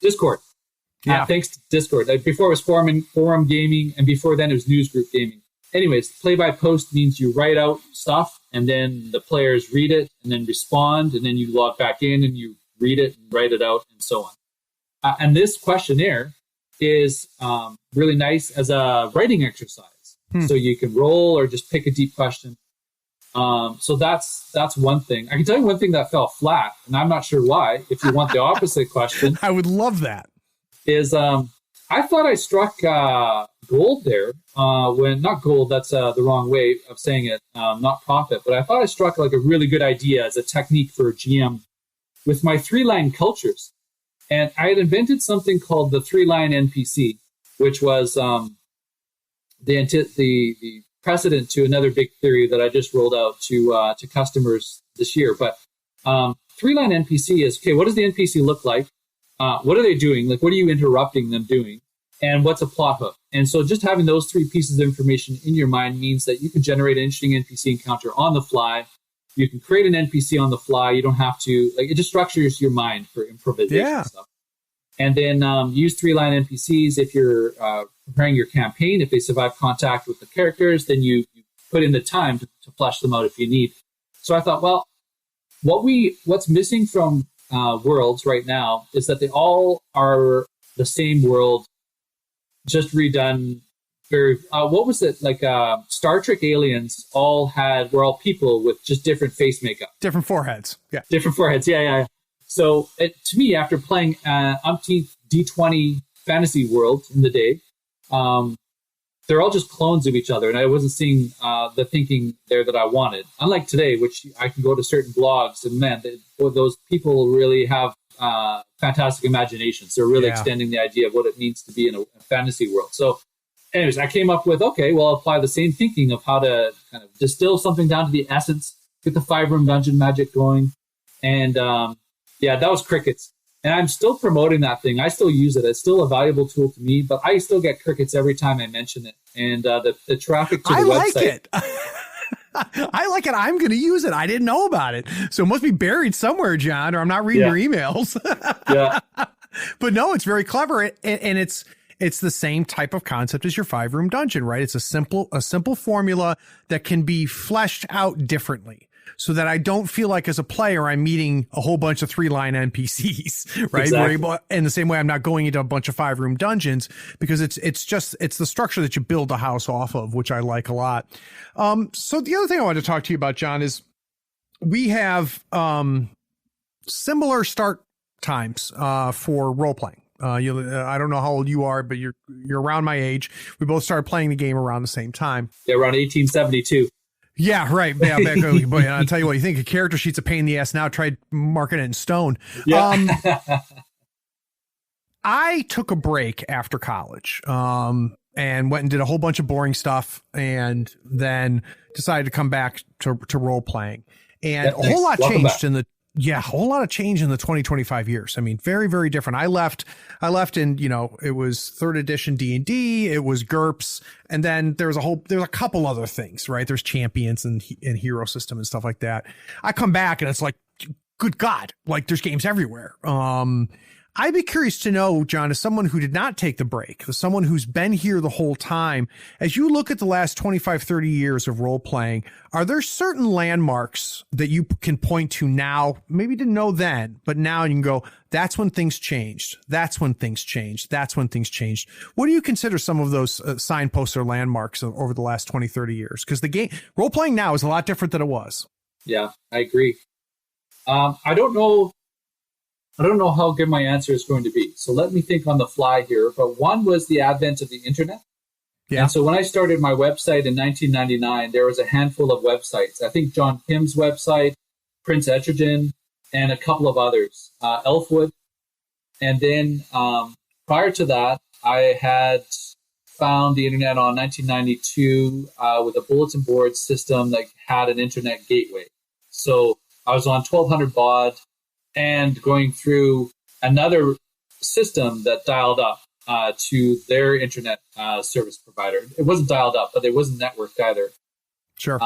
Discord. Yeah. Thanks to Discord. Before it was forum gaming, and before then it was newsgroup gaming. Anyways, play-by-post means you write out stuff, and then the players read it, and then respond, and then you log back in, and you read it, and write it out, and so on. And this questionnaire is really nice as a writing exercise. So you can roll or just pick a deep question. So that's one thing. I can tell you one thing that fell flat, and I'm not sure why. If you want the opposite question, I would love that. Is I thought I struck gold there. Not gold, that's the wrong way of saying it. Not profit, but I thought I struck like a really good idea as a technique for a GM with my 3-line cultures. And I had invented something called the 3-line NPC, which was the precedent to another big theory that I just rolled out to customers this year. But 3-line NPC is, okay, what does the NPC look like? What are they doing? Like, what are you interrupting them doing? And what's a plot hook? And so just having those three pieces of information in your mind means that you can generate an interesting NPC encounter on the fly. You can create an NPC on the fly. You don't have to, like, it just structures your mind for improvisation and stuff. And then use 3-line NPCs if you're preparing your campaign. If they survive contact with the characters, then you put in the time to flesh them out if you need. So I thought, well, what's missing from worlds right now is that they all are the same world, just redone. What was it, like Star Trek aliens were all people with just different face makeup, different foreheads. Yeah. So to me, after playing umpteenth D20 fantasy world in the day, they're all just clones of each other, and I wasn't seeing the thinking there that I wanted. Unlike today, which I can go to certain blogs, and man, those people really have fantastic imaginations. They're really extending the idea of what it means to be in a fantasy world. So anyways, I came up with, okay, well, I'll apply the same thinking of how to kind of distill something down to the essence, get the 5-room dungeon magic going. And that was crickets. And I'm still promoting that thing. I still use it. It's still a valuable tool to me, but I still get crickets every time I mention it. And the traffic to the website. I like it. I like it. I'm going to use it. I didn't know about it. So it must be buried somewhere, John, or I'm not reading your emails. Yeah. But no, it's very clever. And it's the same type of concept as your 5-room dungeon, right? It's a simple formula that can be fleshed out differently, so that I don't feel like as a player I'm meeting a whole bunch of 3-line NPCs, right? Exactly. In the same way, I'm not going into a bunch of 5-room dungeons, because it's the structure that you build a house off of, which I like a lot. So the other thing I wanted to talk to you about, John, is we have similar start times for role playing. I don't know how old you are, but you're around my age. We both started playing the game around the same time. Yeah, around 1872. Yeah, right. Yeah, but I'll tell you what, you think a character sheet's a pain in the ass now, try marking it in stone. Yeah. I took a break after college and went and did a whole bunch of boring stuff, and then decided to come back to role playing. And a whole lot changed in the a whole lot of change in the 20-25 years. I mean, very, very different. I left in, it was 3rd edition D&D, it was GURPS, and then there's a couple other things, right? There's champions and hero system and stuff like that. I come back and it's like, good God, like there's games everywhere. I'd be curious to know, John, as someone who did not take the break, as someone who's been here the whole time, as you look at the last 25, 30 years of role playing, are there certain landmarks that you can point to now, maybe didn't know then, but now you can go, that's when things changed. That's when things changed. That's when things changed. What do you consider some of those signposts or landmarks over the last 20, 30 years? Because the game, role playing now is a lot different than it was. Yeah, I agree. I don't know how good my answer is going to be. So let me think on the fly here. But one was the advent of the internet. Yeah. And so when I started my website in 1999, there was a handful of websites. I think John Pym's website, Prince Etrigan, and a couple of others, Elfwood. And then prior to that, I had found the internet on 1992 with a bulletin board system that had an internet gateway. So I was on 1200 baud and going through another system that dialed up to their internet service provider. It wasn't dialed up, but it wasn't networked either. Sure.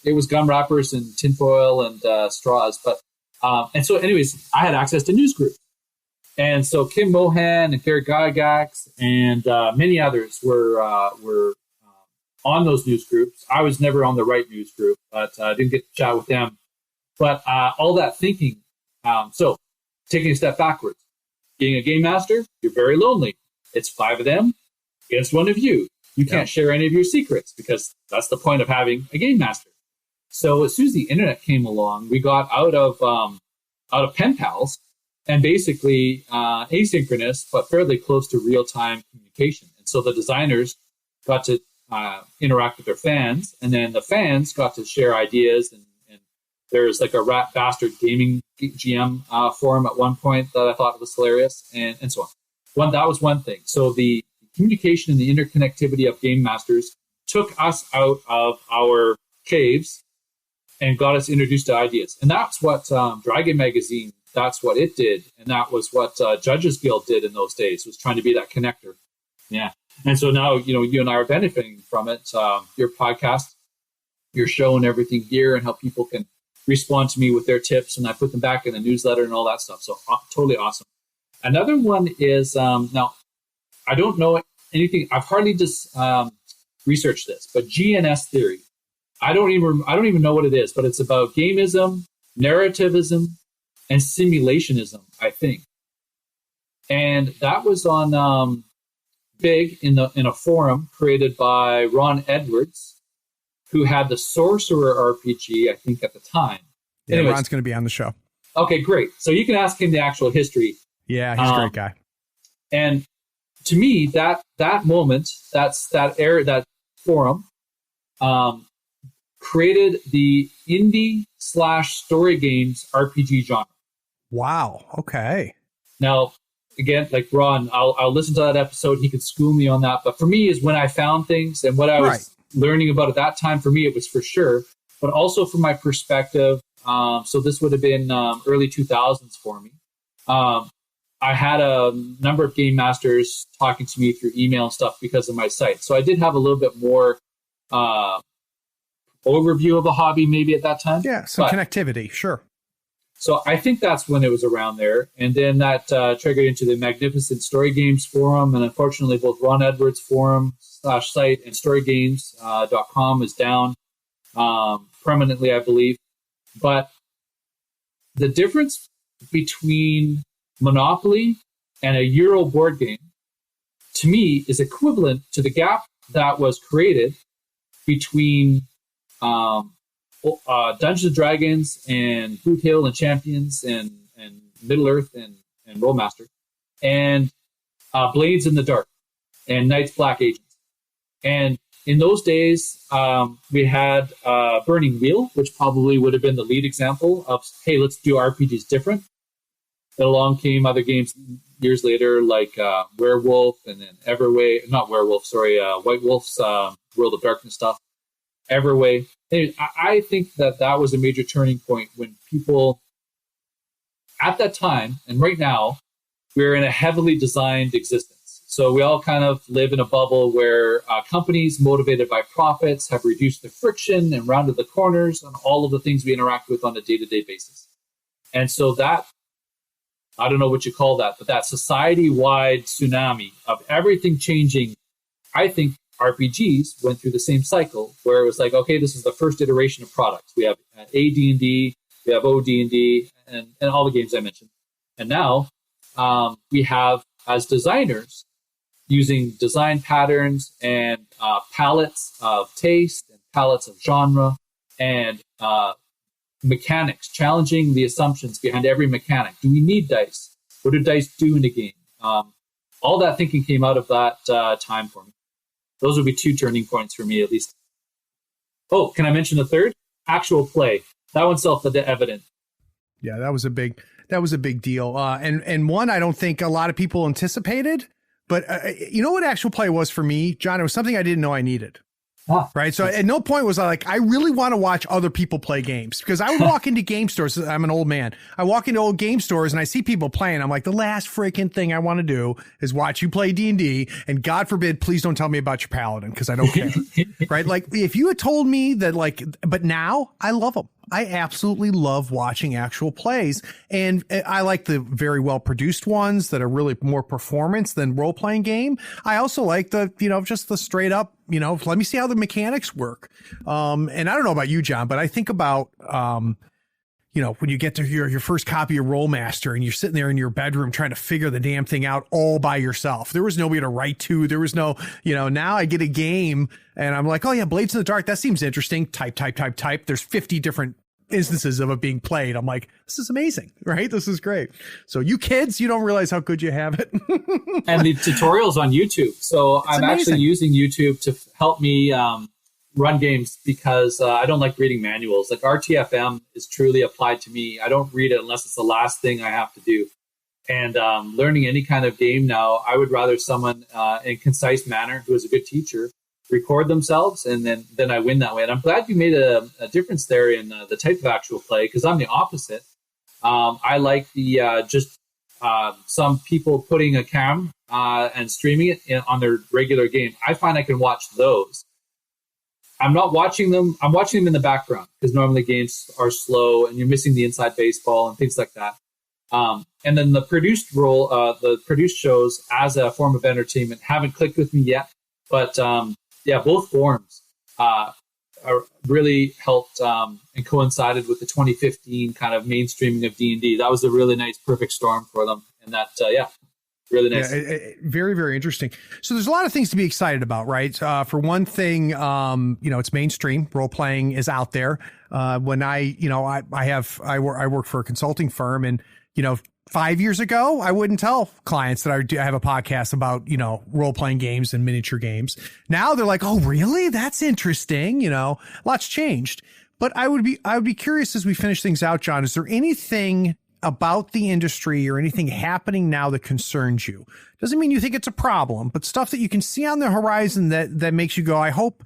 It was gum wrappers and tinfoil and straws. But and so anyways, I had access to news groups. And so Kim Mohan and Gary Gygax and many others were on those news groups. I was never on the right news group, but I didn't get to chat with them. But all that thinking, so taking a step backwards, being a game master, you're very lonely. It's 5 of them against 1 of you. You can't share any of your secrets because that's the point of having a game master. So as soon as the internet came along, we got out of pen pals and basically asynchronous, but fairly close to real-time communication. And so the designers got to interact with their fans, and then the fans got to share ideas and There's like a Rat Bastard Gaming GM forum at one point that I thought was hilarious, and so on. That was one thing. So the communication and the interconnectivity of game masters took us out of our caves and got us introduced to ideas. And that's what Dragon Magazine, that's what it did. And that was what Judges Guild did in those days, was trying to be that connector. Yeah. And so now, you and I are benefiting from it. Your podcast, your show and everything here, and how people can respond to me with their tips, and I put them back in the newsletter and all that stuff. So totally awesome. Another one is, now I don't know anything. I've hardly just researched this, but GNS theory. I don't even know what it is, but it's about gamism, narrativism, and simulationism, I think. And that was on big in a forum created by Ron Edwards, who had the Sorcerer RPG, I think, at the time. Yeah, Anyways, Ron's going to be on the show. Okay, great. So you can ask him the actual history. Yeah, he's a great guy. And to me, that moment, that forum, created the indie/story games RPG genre. Wow. Okay. Now, again, like Ron, I'll listen to that episode. He could school me on that. But for me, is when I found things and what I was learning about at that time. For me, it was for sure, but also from my perspective. So this would have been early 2000s for me. I had a number of game masters talking to me through email and stuff because of my site. So I did have a little bit more overview of a hobby maybe at that time. Yeah, some connectivity, sure. So I think that's when it was around there. And then that triggered into the Magnificent Story Games forum. And unfortunately, both Ron Edwards forum/site and storygames.com is down permanently, I believe. But the difference between Monopoly and a Euro board game, to me, is equivalent to the gap that was created between Dungeons and Dragons and Boot Hill and Champions and Middle Earth and Rollmaster and Blades in the Dark and Night's Black Agents. And in those days, we had Burning Wheel, which probably would have been the lead example of, hey, let's do RPGs different. Then along came other games years later, like Werewolf and then White Wolf's World of Darkness stuff, Everway. Anyway, I think that was a major turning point when people, at that time and right now, we're in a heavily designed existence. So we all kind of live in a bubble where companies motivated by profits have reduced the friction and rounded the corners on all of the things we interact with on a day-to-day basis. And so that, I don't know what you call that, but that society-wide tsunami of everything changing, I think RPGs went through the same cycle where it was like, okay, this is the first iteration of products. We have AD&D, we have OD&D, and all the games I mentioned. And now we have, as designers, using design patterns and palettes of taste and palettes of genre and mechanics, challenging the assumptions behind every mechanic. Do we need dice? What do dice do in a game? All that thinking came out of that time for me. Those would be two turning points for me, at least. Oh, can I mention a third? Actual play. That one's self-evident. Yeah, that was a big deal. And one I don't think a lot of people anticipated, but you know what actual play was for me, John? It was something I didn't know I needed. Right. So at no point was I like, I really want to watch other people play games, because I would walk into game stores. I'm an old man. I walk into old game stores and I see people playing. I'm like, the last freaking thing I want to do is watch you play D&D. And God forbid, please don't tell me about your paladin, because I don't care. Right. Like if you had told me that, like, but now I love them. I absolutely love watching actual plays, and I like the very well produced ones that are really more performance than role playing game. I also like the, just the straight up, let me see how the mechanics work. And I don't know about you, John, but I think about, when you get to your first copy of Rollmaster and you're sitting there in your bedroom trying to figure the damn thing out all by yourself. There was nobody to write to. There was no, now I get a game and I'm like, oh yeah, Blades in the Dark. That seems interesting. Type. There's 50 different instances of it being played. I'm like, this is amazing, right? This is great. So you kids, you don't realize how good you have it. And the tutorials on YouTube. So I'm actually using YouTube to help me run games because I don't like reading manuals. Like RTFM is truly applied to me. I don't read it unless it's the last thing I have to do. And learning any kind of game now, I would rather someone in concise manner who is a good teacher record themselves, and then I win that way. And I'm glad you made a difference there in the type of actual play, because I'm the opposite. I like the some people putting a cam and streaming it on their regular game. I find I can watch those. I'm not watching them. I'm watching them in the background because normally games are slow and you're missing the inside baseball and things like that. And then the produced shows as a form of entertainment haven't clicked with me yet. But both forms are really helped and coincided with the 2015 kind of mainstreaming of D&D. That was a really nice, perfect storm for them. And that, really nice. Yeah, very, very interesting. So there's a lot of things to be excited about, right? For one thing, it's mainstream. Role playing is out there. When I work for a consulting firm, and 5 years ago, I wouldn't tell clients that I have a podcast about, role playing games and miniature games. Now they're like, oh, really? That's interesting. Lots changed. But I would be curious as we finish things out, John, is there anything about the industry or anything happening now that concerns you? Doesn't mean you think it's a problem, but stuff that you can see on the horizon that makes you go, I hope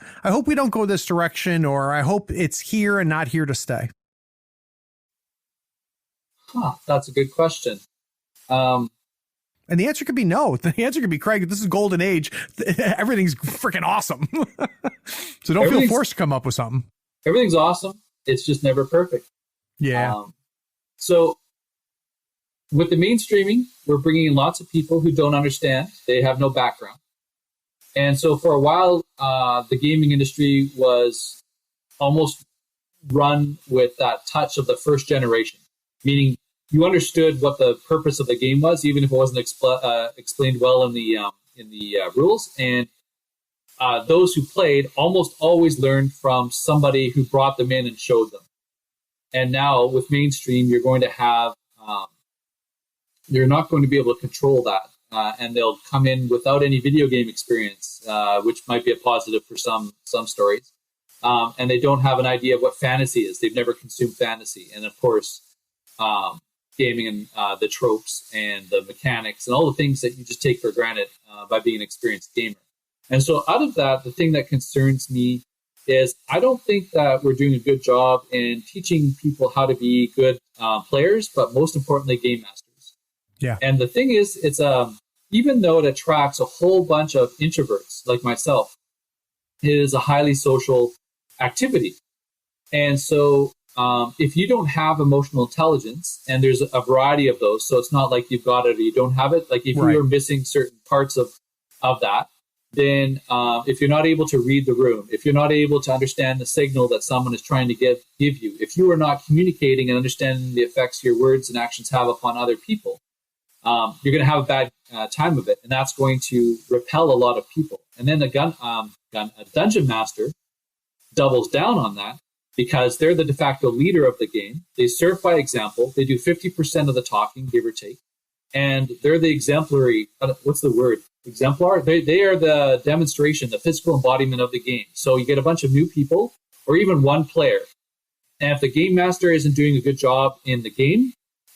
we don't go this direction, or I hope it's here and not here to stay. That's a good question. And the answer could be no. The answer could be, Craig, this is golden age. Everything's freaking awesome. So don't feel forced to come up with something. Everything's awesome. It's just never perfect. Yeah. So with the mainstreaming, we're bringing in lots of people who don't understand. They have no background. And so for a while, the gaming industry was almost run with that touch of the first generation, meaning you understood what the purpose of the game was, even if it wasn't explained well in the rules. And those who played almost always learned from somebody who brought them in and showed them. And now with mainstream, you're going to have you're not going to be able to control that, and they'll come in without any video game experience, which might be a positive for some stories. And they don't have an idea of what fantasy is. They've never consumed fantasy, and of course. Gaming and the tropes and the mechanics and all the things that you just take for granted by being an experienced gamer. And so out of that, the thing that concerns me is I don't think that we're doing a good job in teaching people how to be good players, but most importantly, game masters. Yeah. And the thing is, it's even though it attracts a whole bunch of introverts like myself, it is a highly social activity. And so if you don't have emotional intelligence, and there's a variety of those, so it's not like you've got it or you don't have it. Like if you're missing certain parts of that, then if you're not able to read the room, if you're not able to understand the signal that someone is trying to give you, if you are not communicating and understanding the effects your words and actions have upon other people, you're going to have a bad time of it, and that's going to repel a lot of people. And then a dungeon master doubles down on that, because they're the de facto leader of the game. They serve by example. They do 50% of the talking, give or take. And they're the exemplary, what's the word? Exemplar? They are the demonstration, the physical embodiment of the game. So you get a bunch of new people, or even one player. And if the game master isn't doing a good job in the game,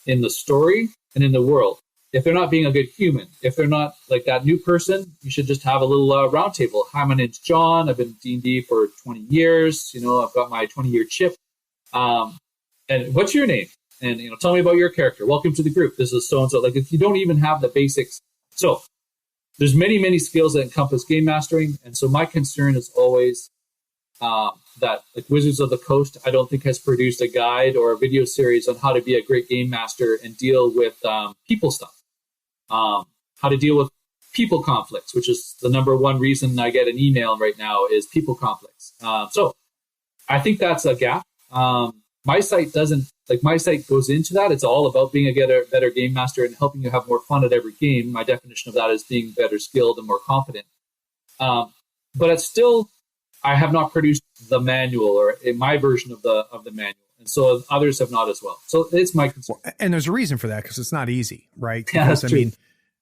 in the story, and in the world, if they're not being a good human, if they're not like that new person, you should just have a little round table. Hi, my name's John. I've been D&D for 20 years. I've got my 20-year chip. And what's your name? And, tell me about your character. Welcome to the group. This is so-and-so. Like, if you don't even have the basics. So there's many, many skills that encompass game mastering. And so my concern is always that like Wizards of the Coast, I don't think has produced a guide or a video series on how to be a great game master and deal with people stuff. How to deal with people conflicts, which is the number one reason I get an email right now is people conflicts. So I think that's a gap. My site goes into that. It's all about being a better game master and helping you have more fun at every game. My definition of that is being better skilled and more confident. But it's still, I have not produced the manual or my version of the manual. And so others have not as well. So it's my concern. And there's a reason for that, because it's not easy, right? Yeah, because that's true.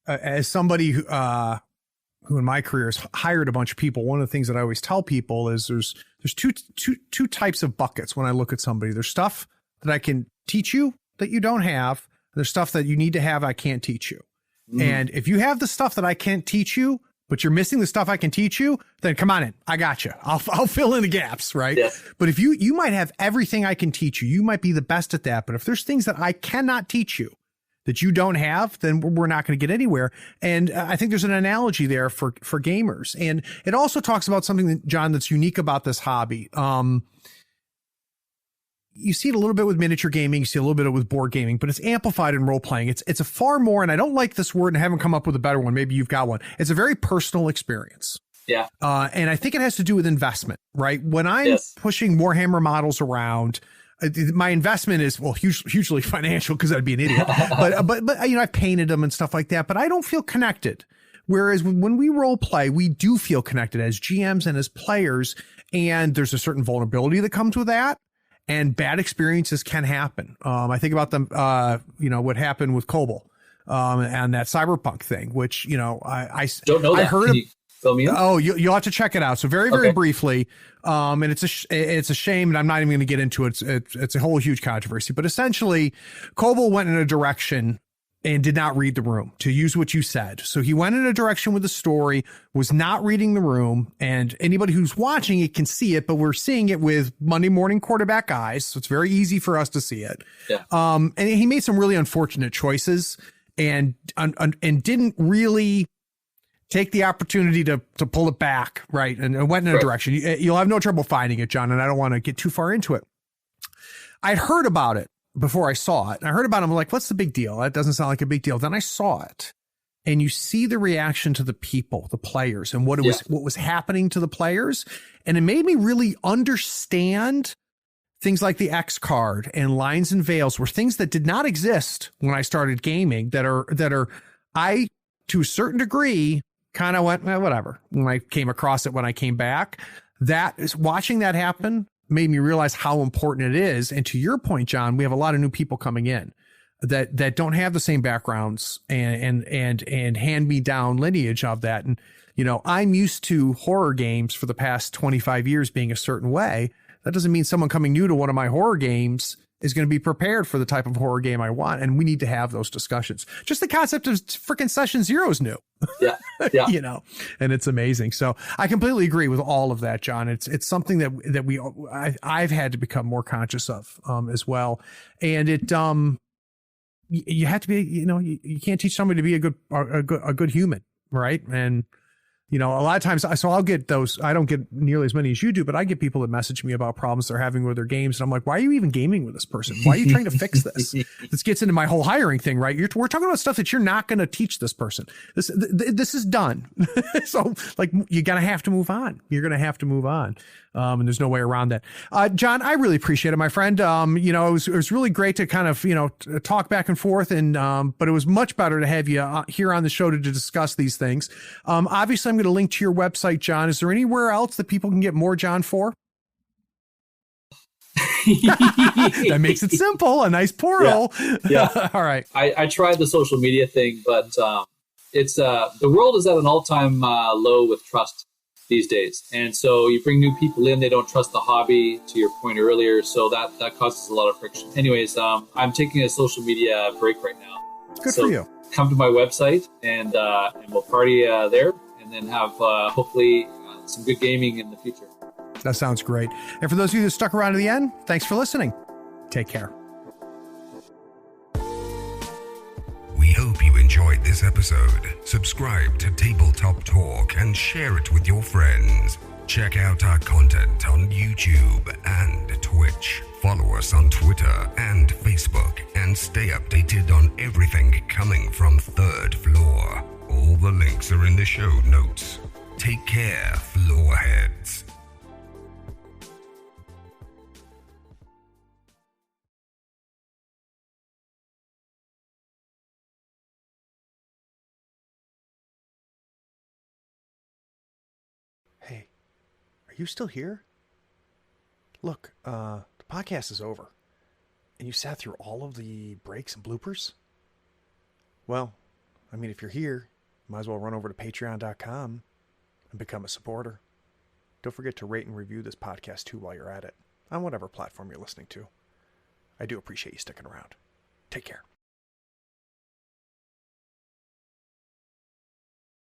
As somebody who in my career has hired a bunch of people, one of the things that I always tell people is there's there's two types of buckets when I look at somebody. There's stuff that I can teach you that you don't have. There's stuff that you need to have I can't teach you. And if you have the stuff that I can't teach you, but you're missing the stuff I can teach you, then come on in. I got you. I'll fill in the gaps, right? Yeah. But if you might have everything I can teach you, you might be the best at that. But if there's things that I cannot teach you that you don't have, then we're not going to get anywhere. And I think there's an analogy there for gamers. And it also talks about something that, John, that's unique about this hobby. You see it a little bit with miniature gaming, you see a little bit with board gaming, but it's amplified in role playing. It's a far more, and I don't like this word and haven't come up with a better one. Maybe you've got one. It's a very personal experience. Yeah. And I think it has to do with investment, right? When I'm pushing Warhammer models around, my investment is, well, hugely financial because I'd be an idiot. but you know, I've painted them and stuff like that, but I don't feel connected. Whereas when we role play, we do feel connected as GMs and as players, and there's a certain vulnerability that comes with that. And bad experiences can happen. I think about them, you know, what happened with Kobold, and that cyberpunk thing, which, you know, I don't know. I heard. Fill me in? Oh, you'll have to check it out. So very briefly, and it's a shame, and I'm not even going to get into it. It's a whole huge controversy. But essentially, Kobold went in a direction and did not read the room, to use what you said. So he went in a direction with the story, was not reading the room, and anybody who's watching it can see it, but we're seeing it with Monday morning quarterback eyes, so it's very easy for us to see it. Yeah. And he made some really unfortunate choices and didn't really take the opportunity to pull it back, right? And went in a direction. You'll have no trouble finding it, John, and I don't want to get too far into it. I'd heard about it before I saw it. And I heard about it. I'm like, what's the big deal? That doesn't sound like a big deal. Then I saw it, and you see the reaction to the people, the players, and what was happening to the players. And it made me really understand things like the X card and lines and veils were things that did not exist when I started gaming that are I, to a certain degree, kind of went, whatever. When I came across it, when I came back, that is watching that happen made me realize how important it is. And to your point, John, we have a lot of new people coming in that don't have the same backgrounds and hand me down lineage of that. And, you know, I'm used to horror games for the past 25 years being a certain way. That doesn't mean someone coming new to one of my horror games is going to be prepared for the type of horror game I want. And we need to have those discussions. Just the concept of freaking session zero is new. Yeah. You know, and it's amazing. So I completely agree with all of that, John. It's something that I've had to become more conscious of, as well. And you have to be, you know, you can't teach somebody to be a good human. Right. And, you know, a lot of times, so I'll get those. I don't get nearly as many as you do, but I get people that message me about problems they're having with their games. And I'm like, why are you even gaming with this person? Why are you trying to fix this? This gets into my whole hiring thing, right? We're talking about stuff that you're not going to teach this person. This is done. So like, you're going to have to move on. You're going to have to move on. And there's no way around that. John, I really appreciate it, my friend. You know, it was really great to kind of, you know, talk back and forth, and but it was much better to have you here on the show to discuss these things. Obviously, I'm going to link to your website, John. Is there anywhere else that people can get more Johnn Four? That makes it simple. A nice portal. Yeah. All right. I tried the social media thing, but it's the world is at an all-time low with trust these days. And so you bring new people in, they don't trust the hobby, to your point earlier. So that causes a lot of friction. Anyways, I'm taking a social media break right now. Good for you. Come to my website and we'll party there, and then have hopefully some good gaming in the future. That sounds great. And for those of you that stuck around to the end, thanks for listening. Take care. We hope you enjoyed this episode. Subscribe to Tabletop Talk and share it with your friends. Check out our content on YouTube and Twitch. Follow us on Twitter and Facebook, and stay updated on everything coming from Third Floor. All the links are in the show notes. Take care, floorheads. Hey, are you still here? Look, the podcast is over, and you sat through all of the breaks and bloopers? Well, I mean, if you're here, you might as well run over to patreon.com and become a supporter. Don't forget to rate and review this podcast too while you're at it, on whatever platform you're listening to. I do appreciate you sticking around. Take care.